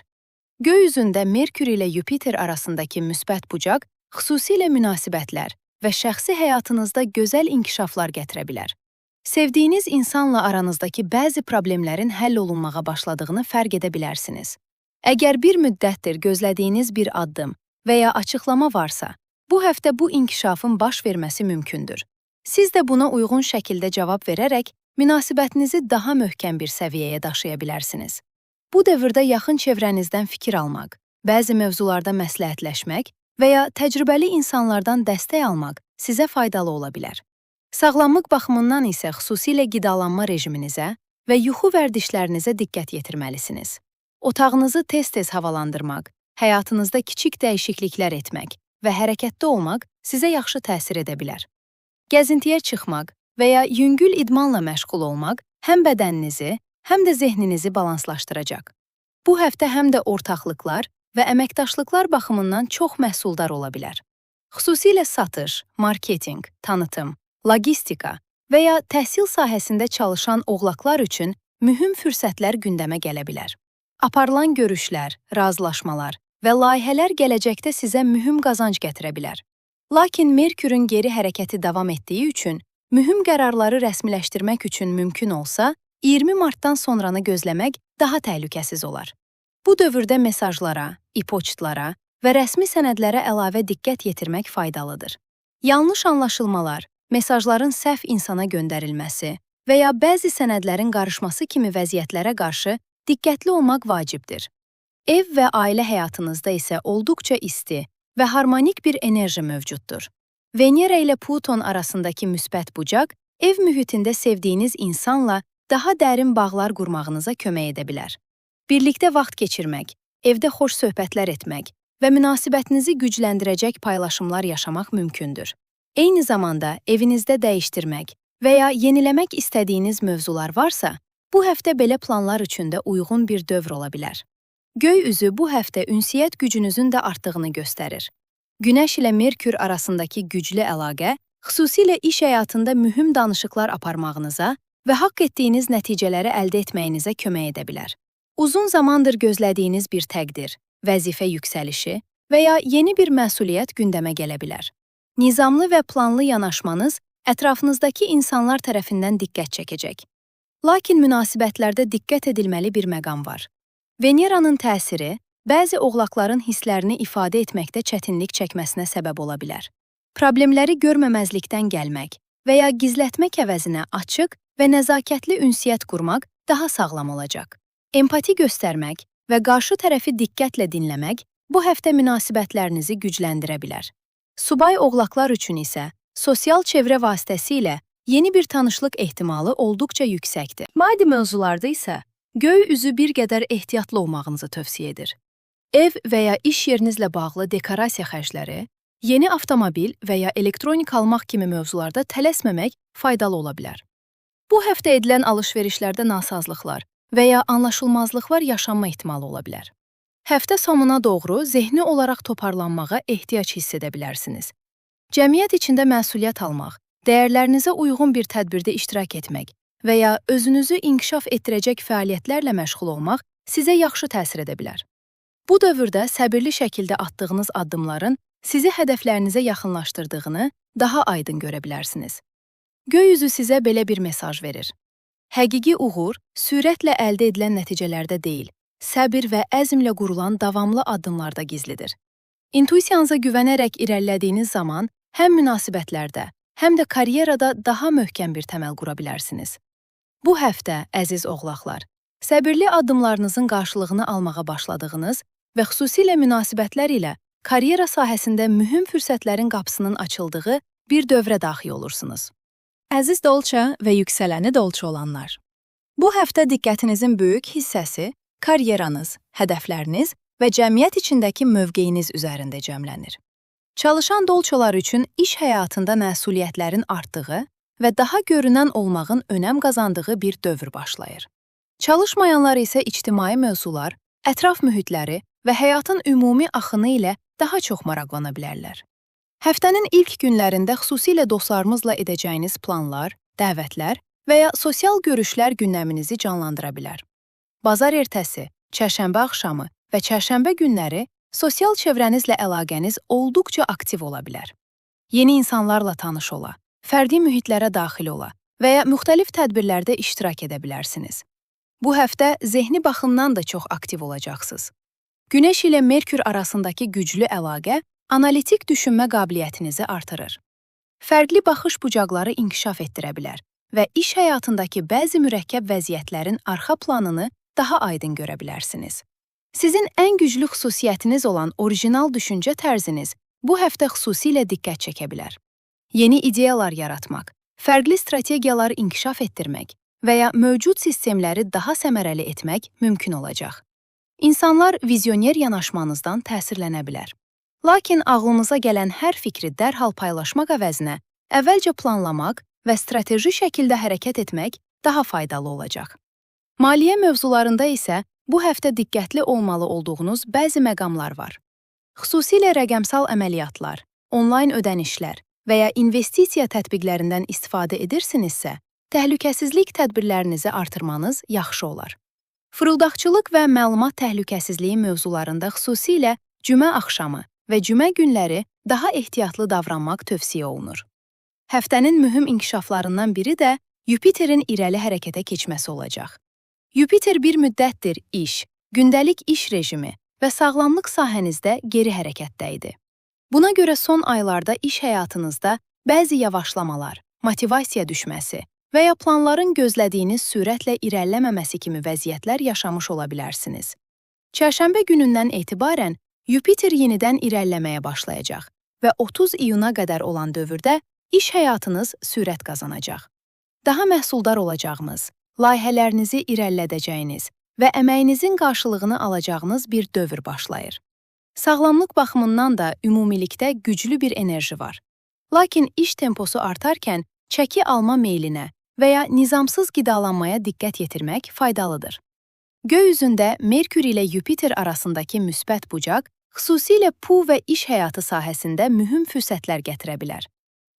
Göy üzündə Merkür ilə Yupiter arasındakı müsbət bucaq xüsusilə münasibətlər və şəxsi həyatınızda gözəl inkişaflar gətirə bilər. Sevdiyiniz insanla aranızdakı bəzi problemlərin həll olunmağa başladığını fərq edə bilərsiniz. Əgər bir müddətdir gözlədiyiniz bir addım və ya açıqlama varsa, bu həftə bu inkişafın baş verməsi mümkündür. Siz də buna uyğun şəkildə cavab verərək münasibətinizi daha möhkəm bir səviyyəyə daşıya bilərsiniz. Bu dövrdə yaxın çevrənizdən fikir almaq, bəzi mövzularda məsləhətləşmək və ya təcrübəli insanlardan dəstək almaq sizə faydalı ola bilər. Sağlamlıq baxımından isə xüsusilə qidalanma rejiminizə və yuxu vərdişlərinizə diqqət yetirməlisiniz. Otağınızı tez-tez havalandırmaq, həyatınızda kiçik dəyişikliklər etmək və hərəkətdə olmaq sizə yaxşı təsir edə bilər. Gəzintiyə çıxmaq və ya yüngül idmanla məşğul olmaq həm bədəninizi, həm də zehninizi balanslaşdıracaq. Bu həftə həm də ortaqlıqlar və əməkdaşlıqlar baxımından çox məhsuldar ola bilər. Xüsusilə satış, marketinq, tanıtım, logistika və ya təhsil sahəsində çalışan oğlaqlar üçün mühüm fürsətlər gündəmə gələ bilər. Aparılan görüşlər, razılaşmalar və layihələr gələcəkdə sizə mühüm qazanc gətirə bilər. Lakin Merkürün geri hərəkəti davam etdiyi üçün, mühüm qərarları rəsmiləşdirmək üçün mümkün olsa, 20 martdan sonranı gözləmək daha təhlükəsiz olar. Bu dövrdə mesajlara, e-poçtlara və rəsmi sənədlərə əlavə diqqət yetirmək faydalıdır. Yanlış anlaşılmalar, mesajların səhv insana göndərilməsi və ya bəzi sənədlərin qarışması kimi vəziyyətlərə qarşı diqqətli olmaq vacibdir. Ev və ailə həyatınızda isə olduqca isti və harmonik bir enerji mövcuddur. Venera ilə Pluton arasındakı müsbət bucaq ev mühitində sevdiyiniz insanla daha dərin bağlar qurmağınıza kömək edə bilər. Birlikdə vaxt keçirmək, evdə xoş söhbətlər etmək və münasibətinizi gücləndirəcək paylaşımlar yaşamaq mümkündür. Eyni zamanda evinizdə dəyişdirmək və ya yeniləmək istədiyiniz mövzular varsa, bu həftə belə planlar üçün də uyğun bir dövr ola bilər. Göy üzü bu həftə ünsiyyət gücünüzün də artdığını göstərir. Günəş ilə Merkür arasındakı güclü əlaqə, xüsusilə iş həyatında mühüm danışıqlar aparmağınıza və haqq etdiyiniz nəticələri əldə etməyinizə kömək edə bilər. Uzun zamandır gözlədiyiniz bir təqdir, vəzifə yüksəlişi və ya yeni bir məsuliyyət gündəmə gələ bilər. Nizamlı və planlı yanaşmanız ətrafınızdakı insanlar tərəfindən diqqət çəkəcək. Lakin münasibətlərdə diqqət edilməli bir məqam var. Veneranın təsiri bəzi oğlaqların hisslərini ifadə etməkdə çətinlik çəkməsinə səbəb ola bilər. Problemləri görməməzlikdən gəlmək və ya gizlətmək əvəzinə açıq və nəzakətli ünsiyyət qurmaq daha sağlam olacaq. Empati göstərmək və qarşı tərəfi diqqətlə dinləmək bu həftə münasibətlərinizi gücləndirə bilər. Subay oğlaqlar üçün isə sosial çevrə vasitəsilə yeni bir tanışlıq ehtimalı olduqca yüksəkdir. Maddi mövzularda isə göy üzü bir qədər ehtiyatlı olmağınızı tövsiyə edir. Ev və ya iş yerinizlə bağlı dekorasiya xərcləri, yeni avtomobil və ya elektronik almaq kimi mövzularda tələsməmək faydalı ola bilər. Bu həftə edilən alış-verişlərdə nasazlıqlar və ya anlaşılmazlıqlar yaşanma ehtimalı ola bilər. Həftə sonuna doğru zehni olaraq toparlanmağa ehtiyac hiss edə bilərsiniz. Cəmiyyət içində məsuliyyət almaq, dəyərlərinizə uyğun bir tədbirdə iştirak etmək və ya özünüzü inkişaf etdirəcək fəaliyyətlərlə məşğul olmaq sizə yaxşı təsir edə bilər. Bu dövrdə səbirli şəkildə atdığınız addımların sizi hədəflərinizə yaxınlaşdırdığını daha aydın görə bilərsiniz. Göy üzü sizə belə bir mesaj verir. Həqiqi uğur sürətlə əldə edilən nəticələrdə deyil, səbir və əzmlə qurulan davamlı addımlarda gizlidir. İntuisiyanıza güvənərək irəlilədiyiniz zaman həm münasibətlərdə, həm də karyerada daha möhkəm bir təməl qura bilərsiniz. Bu həftə, əziz oğlaqlar, səbirli addımlarınızın qarşılığını almağa başladığınız və xüsusilə münasibətlər ilə karyera sahəsində mühüm fürsətlərin qapısının açıldığı bir dövrə daxil olursunuz. Əziz dolça və yüksələni dolça olanlar. Bu həftə diqqətinizin böyük hissəsi karyeranız, hədəfləriniz və cəmiyyət içindəki mövqeyiniz üzərində cəmlənir. Çalışan dolçalar üçün iş həyatında məsuliyyətlərin artdığı və daha görünən olmağın önəm qazandığı bir dövr başlayır. Çalışmayanlar isə ictimai mövzular, ətraf mühitləri və həyatın ümumi axını ilə daha çox maraqlana bilərlər. Həftənin ilk günlərində xüsusilə dostlarımızla edəcəyiniz planlar, dəvətlər və ya sosial görüşlər gündəminizi canlandıra bilər. Bazar ertəsi, çərşənbə axşamı və çərşənbə günləri sosial çevrənizlə əlaqəniz olduqca aktiv ola bilər. Yeni insanlarla tanış ola, fərdi mühitlərə daxil ola və ya müxtəlif tədbirlərdə iştirak edə bilərsiniz. Bu həftə zehni baxımdan da çox aktiv olacaqsınız. Günəş ilə Merkür arasındakı güclü əlaqə analitik düşünmə qabiliyyətinizi artırır. Fərqli baxış bucaqları inkişaf etdirə bilər və iş həyatındakı bəzi mürəkkəb vəziyyətlərin arxa planını daha aydın görə bilərsiniz. Sizin ən güclü xüsusiyyətiniz olan orijinal düşüncə tərziniz bu həftə xüsusilə diqqət çəkə bilər. Yeni ideyalar yaratmaq, fərqli strategiyalar inkişaf etdirmək və ya mövcud sistemləri daha səmərəli etmək mümkün olacaq. İnsanlar vizyoner yanaşmanızdan təsirlənə bilər. Lakin ağlınıza gələn hər fikri dərhal paylaşmaq əvəzinə əvvəlcə planlamaq və strateji şəkildə hərəkət etmək daha faydalı olacaq. Maliyyə mövzularında isə bu həftə diqqətli olmalı olduğunuz bəzi məqamlar var. Xüsusilə rəqəmsal əməliyyatlar, onlayn ödənişlər və ya investisiya tətbiqlərindən istifadə edirsinizsə, təhlükəsizlik tədbirlərinizi artırmanız yaxşı olar. Fırıldaqçılıq və məlumat təhlükəsizliyi mövzularında xüsusilə cümə axşamı və cümə günləri daha ehtiyatlı davranmaq tövsiyə olunur. Həftənin mühüm inkişaflarından biri də Yupiterin irəli hərəkətə keçməsi olacaq. Yupiter bir müddətdir iş, gündəlik iş rejimi və sağlamlıq sahənizdə geri hərəkətdə idi. Buna görə son aylarda iş həyatınızda bəzi yavaşlamalar, motivasiya düşməsi və ya planların gözlədiyiniz sürətlə irəliləməməsi kimi vəziyyətlər yaşamış ola bilərsiniz. Çərşənbə günündən etibarən Yupiter yenidən irəliləməyə başlayacaq və 30 iyuna qədər olan dövrdə iş həyatınız sürət qazanacaq. Daha məhsuldar olacağınız, layihələrinizi irəlilədəcəyiniz və əməyinizin qarşılığını alacağınız bir dövr başlayır. Sağlamlıq baxımından da ümumilikdə güclü bir enerji var. Lakin iş temposu artarkən çəki alma meylinə və ya nizamsız qidalanmaya diqqət yetirmək faydalıdır. Göy üzündə Merkür ilə Yupiter arasındakı müsbət bucaq xüsusilə pul və iş həyatı sahəsində mühüm fürsətlər gətirə bilər.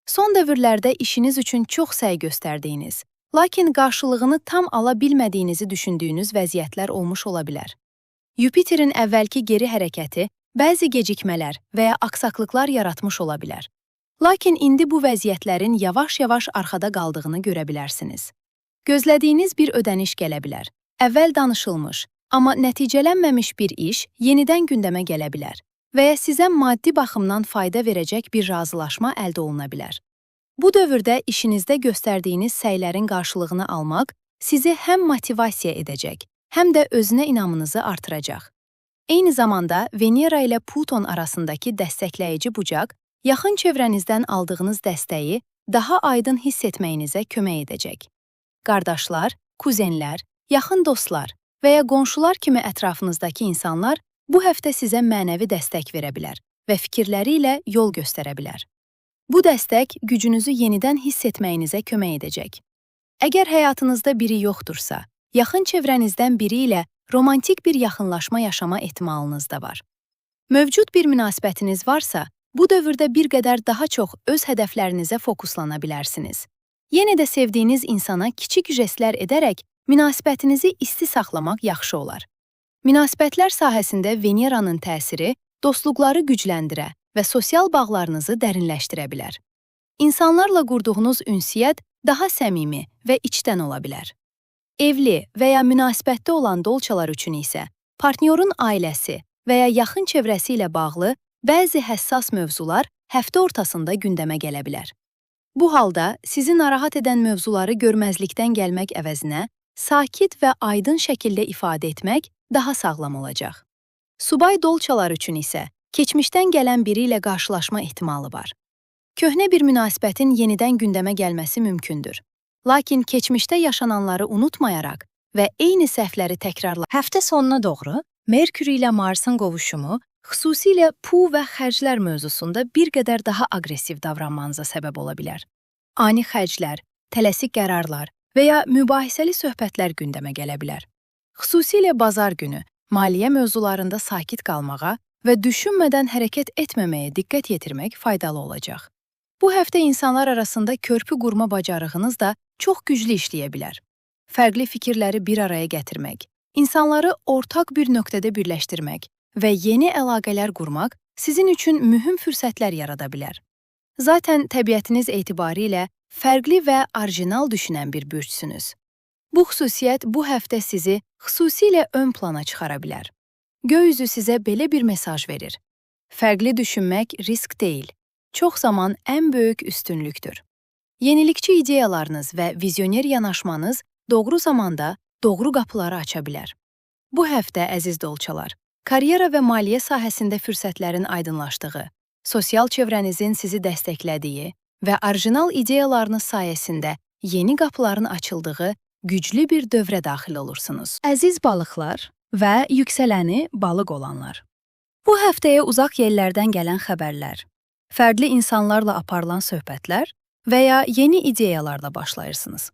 Son dövrlərdə işiniz üçün çox səy göstərdiyiniz, lakin qarşılığını tam ala bilmədiyinizi düşündüyünüz vəziyyətlər olmuş ola bilər. Yupiterin əvvəlki geri hərəkəti bəzi gecikmələr və ya aksaklıqlar yaratmış ola bilər. Lakin indi bu vəziyyətlərin yavaş-yavaş arxada qaldığını görə bilərsiniz. Gözlədiyiniz bir ödəniş gələ bilər. Əvvəl danışılmış, amma nəticələnməmiş bir iş yenidən gündəmə gələ bilər və ya sizə maddi baxımdan fayda verəcək bir razılaşma əldə oluna bilər. Bu dövrdə işinizdə göstərdiyiniz səylərin qarşılığını almaq sizi həm motivasiya edəcək, həm də özünə inamınızı artıracaq. Eyni zamanda Venera ilə Pluton arasındakı dəstəkləyici bucaq yaxın çevrənizdən aldığınız dəstəyi daha aydın hiss etməyinizə kömək edəcək. Qardaşlar, kuzenlər, yaxın dostlar və ya qonşular kimi ətrafınızdakı insanlar bu həftə sizə mənəvi dəstək verə bilər və fikirləri ilə yol göstərə bilər. Bu dəstək gücünüzü yenidən hiss etməyinizə kömək edəcək. Əgər həyatınızda biri yoxdursa, yaxın çevrənizdən biri ilə romantik bir yaxınlaşma yaşama ehtimalınız da var. Mövcud bir münasibətiniz varsa, bu dövrdə bir qədər daha çox öz hədəflərinizə fokuslana bilərsiniz. Yenə də sevdiyiniz insana kiçik jestlər edərək münasibətinizi isti saxlamaq yaxşı olar. Münasibətlər sahəsində Veneranın təsiri dostluqları gücləndirə və sosial bağlarınızı dərinləşdirə bilər. İnsanlarla qurduğunuz ünsiyyət daha səmimi və içdən ola bilər. Evli və ya münasibətdə olan dolçalar üçün isə partnyorun ailəsi və ya yaxın çevrəsi ilə bağlı bəzi həssas mövzular həftə ortasında gündəmə gələ bilər. Bu halda sizi narahat edən mövzuları görməzlikdən gəlmək əvəzinə sakit və aydın şəkildə ifadə etmək daha sağlam olacaq. Subay dolçalar üçün isə keçmişdən gələn biri ilə qarşılaşma ehtimalı var. Köhnə bir münasibətin yenidən gündəmə gəlməsi mümkündür. Lakin keçmişdə yaşananları unutmayaraq və eyni səhvləri təkrarlayaraq həftə sonuna doğru Merkür ilə Marsın qovuşumu xüsusilə pul və xərclər mövzusunda bir qədər daha aqressiv davranmanıza səbəb ola bilər. Ani xərclər, tələsik qərarlar və ya mübahisəli söhbətlər gündəmə gələ bilər. Xüsusilə bazar günü maliyyə mövzularında sakit qalmağa və düşünmədən hərəkət etməməyə diqqət yetirmək faydalı olacaq. Bu həftə insanlar arasında körpü qurma bacarığınız da çox güclü işləyə bilər. Fərqli fikirləri bir araya gətirmək, insanları ortaq bir nöqtədə birləşdirmək və yeni əlaqələr qurmaq sizin üçün mühüm fürsətlər yarada bilər. Zaten təbiətiniz etibarilə fərqli və orijinal düşünən bir bürcsünüz. Bu xüsusiyyət bu həftə sizi xüsusilə ön plana çıxara bilər. Göy üzü sizə belə bir mesaj verir. Fərqli düşünmək risk deyil, çox zaman ən böyük üstünlükdür. Yenilikçi ideyalarınız və vizyoner yanaşmanız doğru zamanda doğru qapıları aça bilər. Bu həftə, əziz dolçalar, karyera və maliyyə sahəsində fürsətlərin aydınlaşdığı, sosial çevrənizin sizi dəstəklədiyi və orijinal ideyalarınız sayəsində yeni qapıların açıldığı güclü bir dövrə daxil olursunuz. Əziz balıqlar və yüksələni balıq olanlar. Bu həftəyə uzaq yerlərdən gələn xəbərlər, fərqli insanlarla aparılan söhbətlər və ya yeni ideyalarla başlayırsınız.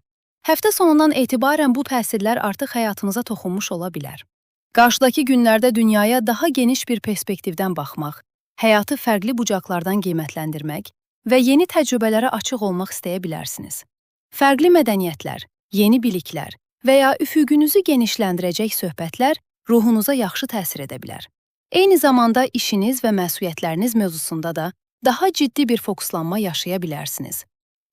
Həftə sonundan etibarən bu təsirlər artıq həyatınıza toxunmuş ola bilər. Qarşıdakı günlərdə dünyaya daha geniş bir perspektivdən baxmaq, həyatı fərqli bucaqlardan qiymətləndirmək və yeni təcrübələrə açıq olmaq istəyə bilərsiniz. Fərqli mədəniyyətlər, yeni biliklər və ya üfüqünüzü genişləndirəcək söhbətlər ruhunuza yaxşı təsir edə bilər. Eyni zamanda işiniz və məsuliyyətləriniz mövzusunda da daha ciddi bir fokuslanma yaşaya bilərsiniz.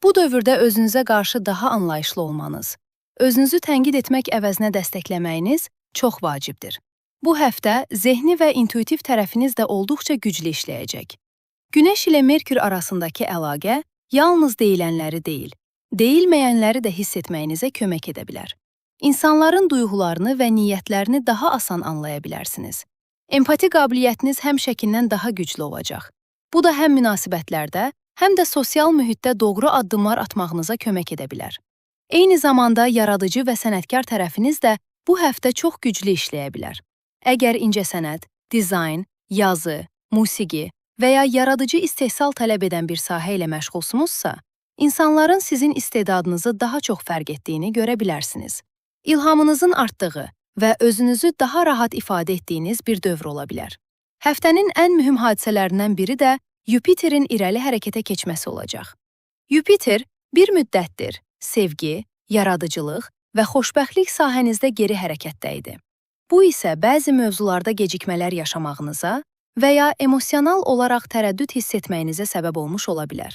Bu dövrdə özünüzə qarşı daha anlayışlı olmanız, özünüzü tənqid etmək əvəzinə dəstəkləməyiniz çox vacibdir. Bu həftə zehni və intuitiv tərəfiniz də olduqca güclü işləyəcək. Günəş ilə Merkür arasındakı əlaqə yalnız deyilənləri deyil, deyilməyənləri də hiss etməyinizə kömək edə bilər. İnsanların duyğularını və niyyətlərini daha asan anlaya bilərsiniz. Empati qabiliyyətiniz həmişəkindən daha güclü olacaq. Bu da həm münasibətlərdə, həm də sosial mühitdə doğru addımlar atmağınıza kömək edə bilər. Eyni zamanda yaradıcı və sənətkar tərəfiniz də bu həftə çox güclü işləyə bilər. Əgər incəsənət, dizayn, yazı, musiqi və ya yaradıcı istehsal tələb edən bir sahə ilə məşğulsunuzsa, insanların sizin istedadınızı daha çox fərq etdiyini görə bilərsiniz. İlhamınızın artdığı və özünüzü daha rahat ifadə etdiyiniz bir dövr ola bilər. Həftənin ən mühüm hadisələrindən biri də Yupiterin irəli hərəkətə keçməsi olacaq. Yupiter bir müddətdir sevgi, yaradıcılıq və xoşbəxtlik sahənizdə geri hərəkətdə idi. Bu isə bəzi mövzularda gecikmələr yaşamağınıza və ya emosional olaraq tərəddüd hiss etməyinizə səbəb olmuş ola bilər.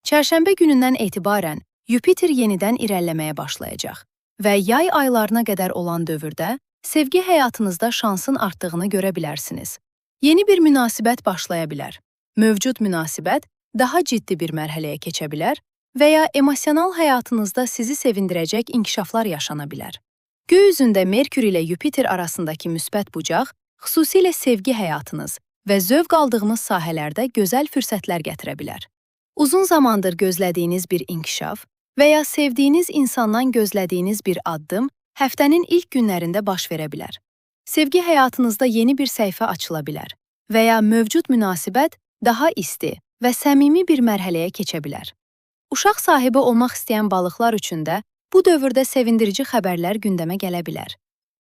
Çərşənbə günündən etibarən Yupiter yenidən irəliləməyə başlayacaq və yay aylarına qədər olan dövrdə sevgi həyatınızda şansın artdığını görə bilərsiniz. Yeni bir münasibət başlaya bilər. Mövcud münasibət daha ciddi bir mərhələyə keçə bilər və ya emosional həyatınızda sizi sevindirəcək inkişaflar yaşana bilər. Göy üzündə Merkür ilə Yupiter arasındakı müsbət bucaq, xüsusilə sevgi həyatınız və zövq aldığınız sahələrdə gözəl fürsətlər gətirə bilər. Uzun zamandır gözlədiyiniz bir inkişaf və ya sevdiyiniz insandan gözlədiyiniz bir addım həftənin ilk günlərində baş verə bilər. Sevgi həyatınızda yeni bir səhifə açıla bilər və ya mövcud münasibət daha isti və səmimi bir mərhələyə keçə bilər. Uşaq sahibi olmaq istəyən balıqlar üçün də bu dövrdə sevindirici xəbərlər gündəmə gələ bilər.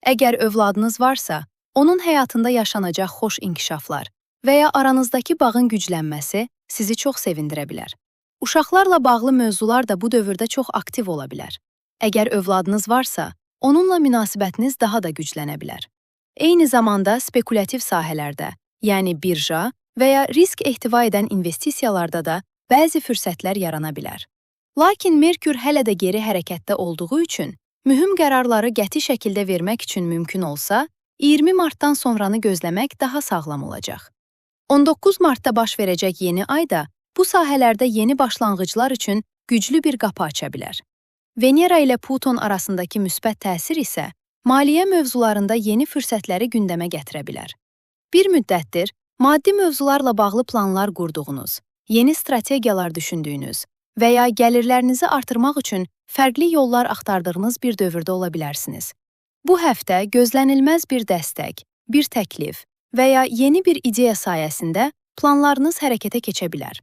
Əgər övladınız varsa, onun həyatında yaşanacaq xoş inkişaflar və ya aranızdakı bağın güclənməsi sizi çox sevindirə bilər. Uşaqlarla bağlı mövzular da bu dövrdə çox aktiv ola bilər. Əgər övladınız varsa, onunla münasibətiniz daha da güclənə bilər. Eyni zamanda spekulativ sahələrdə, yəni birja və ya risk ehtiva edən investisiyalarda da bəzi fürsətlər yarana bilər. Lakin Merkür hələ də geri hərəkətdə olduğu üçün, mühüm qərarları qəti şəkildə vermək üçün mümkün olsa, 20 martdan sonranı gözləmək daha sağlam olacaq. 19 martda baş verəcək yeni ayda bu sahələrdə yeni başlanğıclar üçün güclü bir qapı aça bilər. Venera ilə Pluton arasındakı müsbət təsir isə maliyyə mövzularında yeni fürsətləri gündəmə gətirə bilər. Bir müddətdir, maddi mövzularla bağlı planlar qurduğunuz, yeni strategiyalar düşündüyünüz və ya gəlirlərinizi artırmaq üçün fərqli yollar axtardığınız bir dövrdə ola bilərsiniz. Bu həftə gözlənilməz bir dəstək, bir təklif və ya yeni bir ideya sayəsində planlarınız hərəkətə keçə bilər.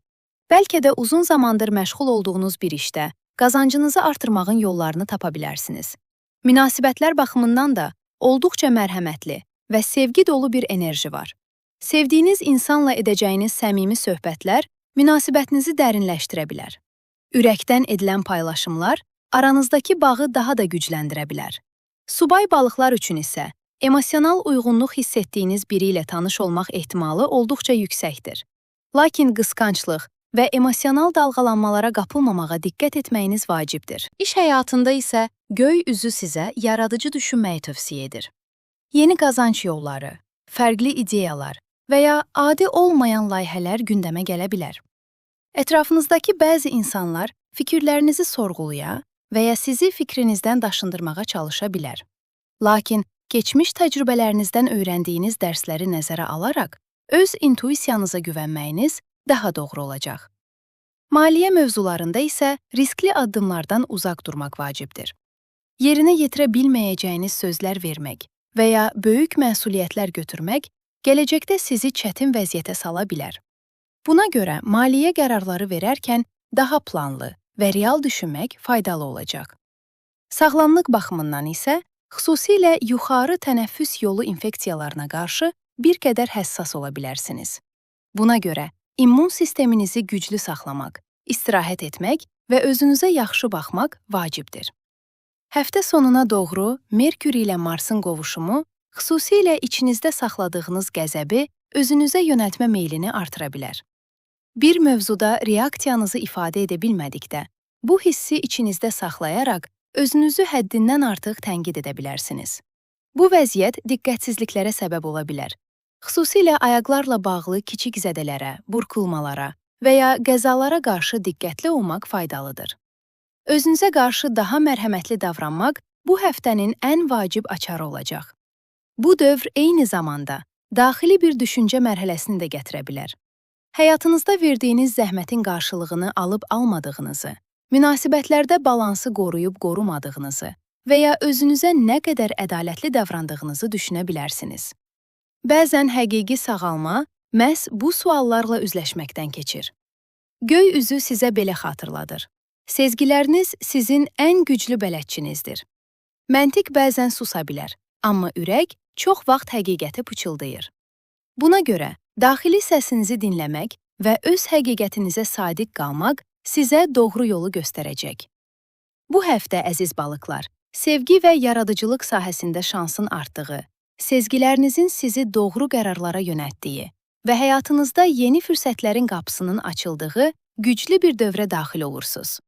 Bəlkə də uzun zamandır məşğul olduğunuz bir işdə qazancınızı artırmağın yollarını tapa bilərsiniz. Münasibətlər baxımından da olduqca mərhəmətli və sevgi dolu bir enerji var. Sevdiyiniz insanla edəcəyiniz səmimi söhbətlər münasibətinizi dərinləşdirə bilər. Ürəkdən edilən paylaşımlar aranızdakı bağı daha da gücləndirə bilər. Subay balıqlar üçün isə emosional uyğunluq hiss etdiyiniz biri ilə tanış olmaq ehtimalı olduqca yüksəkdir. Lakin qısqanclıq və emosional dalğalanmalara qapılmamağa diqqət etməyiniz vacibdir. İş həyatında isə göy üzü sizə yaradıcı düşünməyi tövsiyə edir. Yeni qazanc yolları, fərqli ideyalar və ya adi olmayan layihələr gündəmə gələ bilər. Ətrafınızdakı bəzi insanlar fikirlərinizi sorğulaya və ya sizi fikrinizdən daşındırmağa çalışa bilər. Lakin keçmiş təcrübələrinizdən öyrəndiyiniz dərsləri nəzərə alaraq, öz intuisiyanıza güvənməyiniz daha doğru olacaq. Maliyyə mövzularında isə riskli addımlardan uzaq durmaq vacibdir. Yerinə yetirə bilməyəcəyiniz sözlər vermək və ya böyük məsuliyyətlər götürmək gələcəkdə sizi çətin vəziyyətə sala bilər. Buna görə maliyyə qərarları verərkən daha planlı və real düşünmək faydalı olacaq. Sağlamlıq baxımından isə xüsusilə yuxarı tənəffüs yolu infeksiyalarına qarşı bir qədər həssas ola bilərsiniz. Buna görə immun sisteminizi güclü saxlamaq, istirahət etmək və özünüzə yaxşı baxmaq vacibdir. Həftə sonuna doğru Merkür ilə Marsın qovuşumu xüsusilə içinizdə saxladığınız qəzəbi özünüzə yönəltmə meylini artıra bilər. Bir mövzuda reaksiyanızı ifadə edə bilmədikdə, bu hissi içinizdə saxlayaraq özünüzü həddindən artıq tənqid edə bilərsiniz. Bu vəziyyət diqqətsizliklərə səbəb ola bilər. Xüsusilə ayaqlarla bağlı kiçik zədələrə, burkulmalara və ya qəzalara qarşı diqqətli olmaq faydalıdır. Özünüzə qarşı daha mərhəmətli davranmaq bu həftənin ən vacib açarı olacaq. Bu dövr eyni zamanda daxili bir düşüncə mərhələsini də gətirə bilər. Həyatınızda verdiyiniz zəhmətin qarşılığını alıb-almadığınızı, münasibətlərdə balansı qoruyub-qorumadığınızı və ya özünüzə nə qədər ədalətli davrandığınızı düşünə bilərsiniz. Bəzən həqiqi sağalma məhz bu suallarla üzləşməkdən keçir. Göy üzü sizə belə xatırladır. Sezgiləriniz sizin ən güclü bələdçinizdir. Məntiq bəzən susa bilər, amma ürək çox vaxt həqiqəti pıçıldayır. Buna görə daxili səsinizi dinləmək və öz həqiqətinizə sadiq qalmaq sizə doğru yolu göstərəcək. Bu həftə, əziz balıqlar, sevgi və yaradıcılıq sahəsində şansın artdığı, sezgilərinizin sizi doğru qərarlara yönəltdiyi və həyatınızda yeni fürsətlərin qapısının açıldığı güclü bir dövrə daxil olursunuz.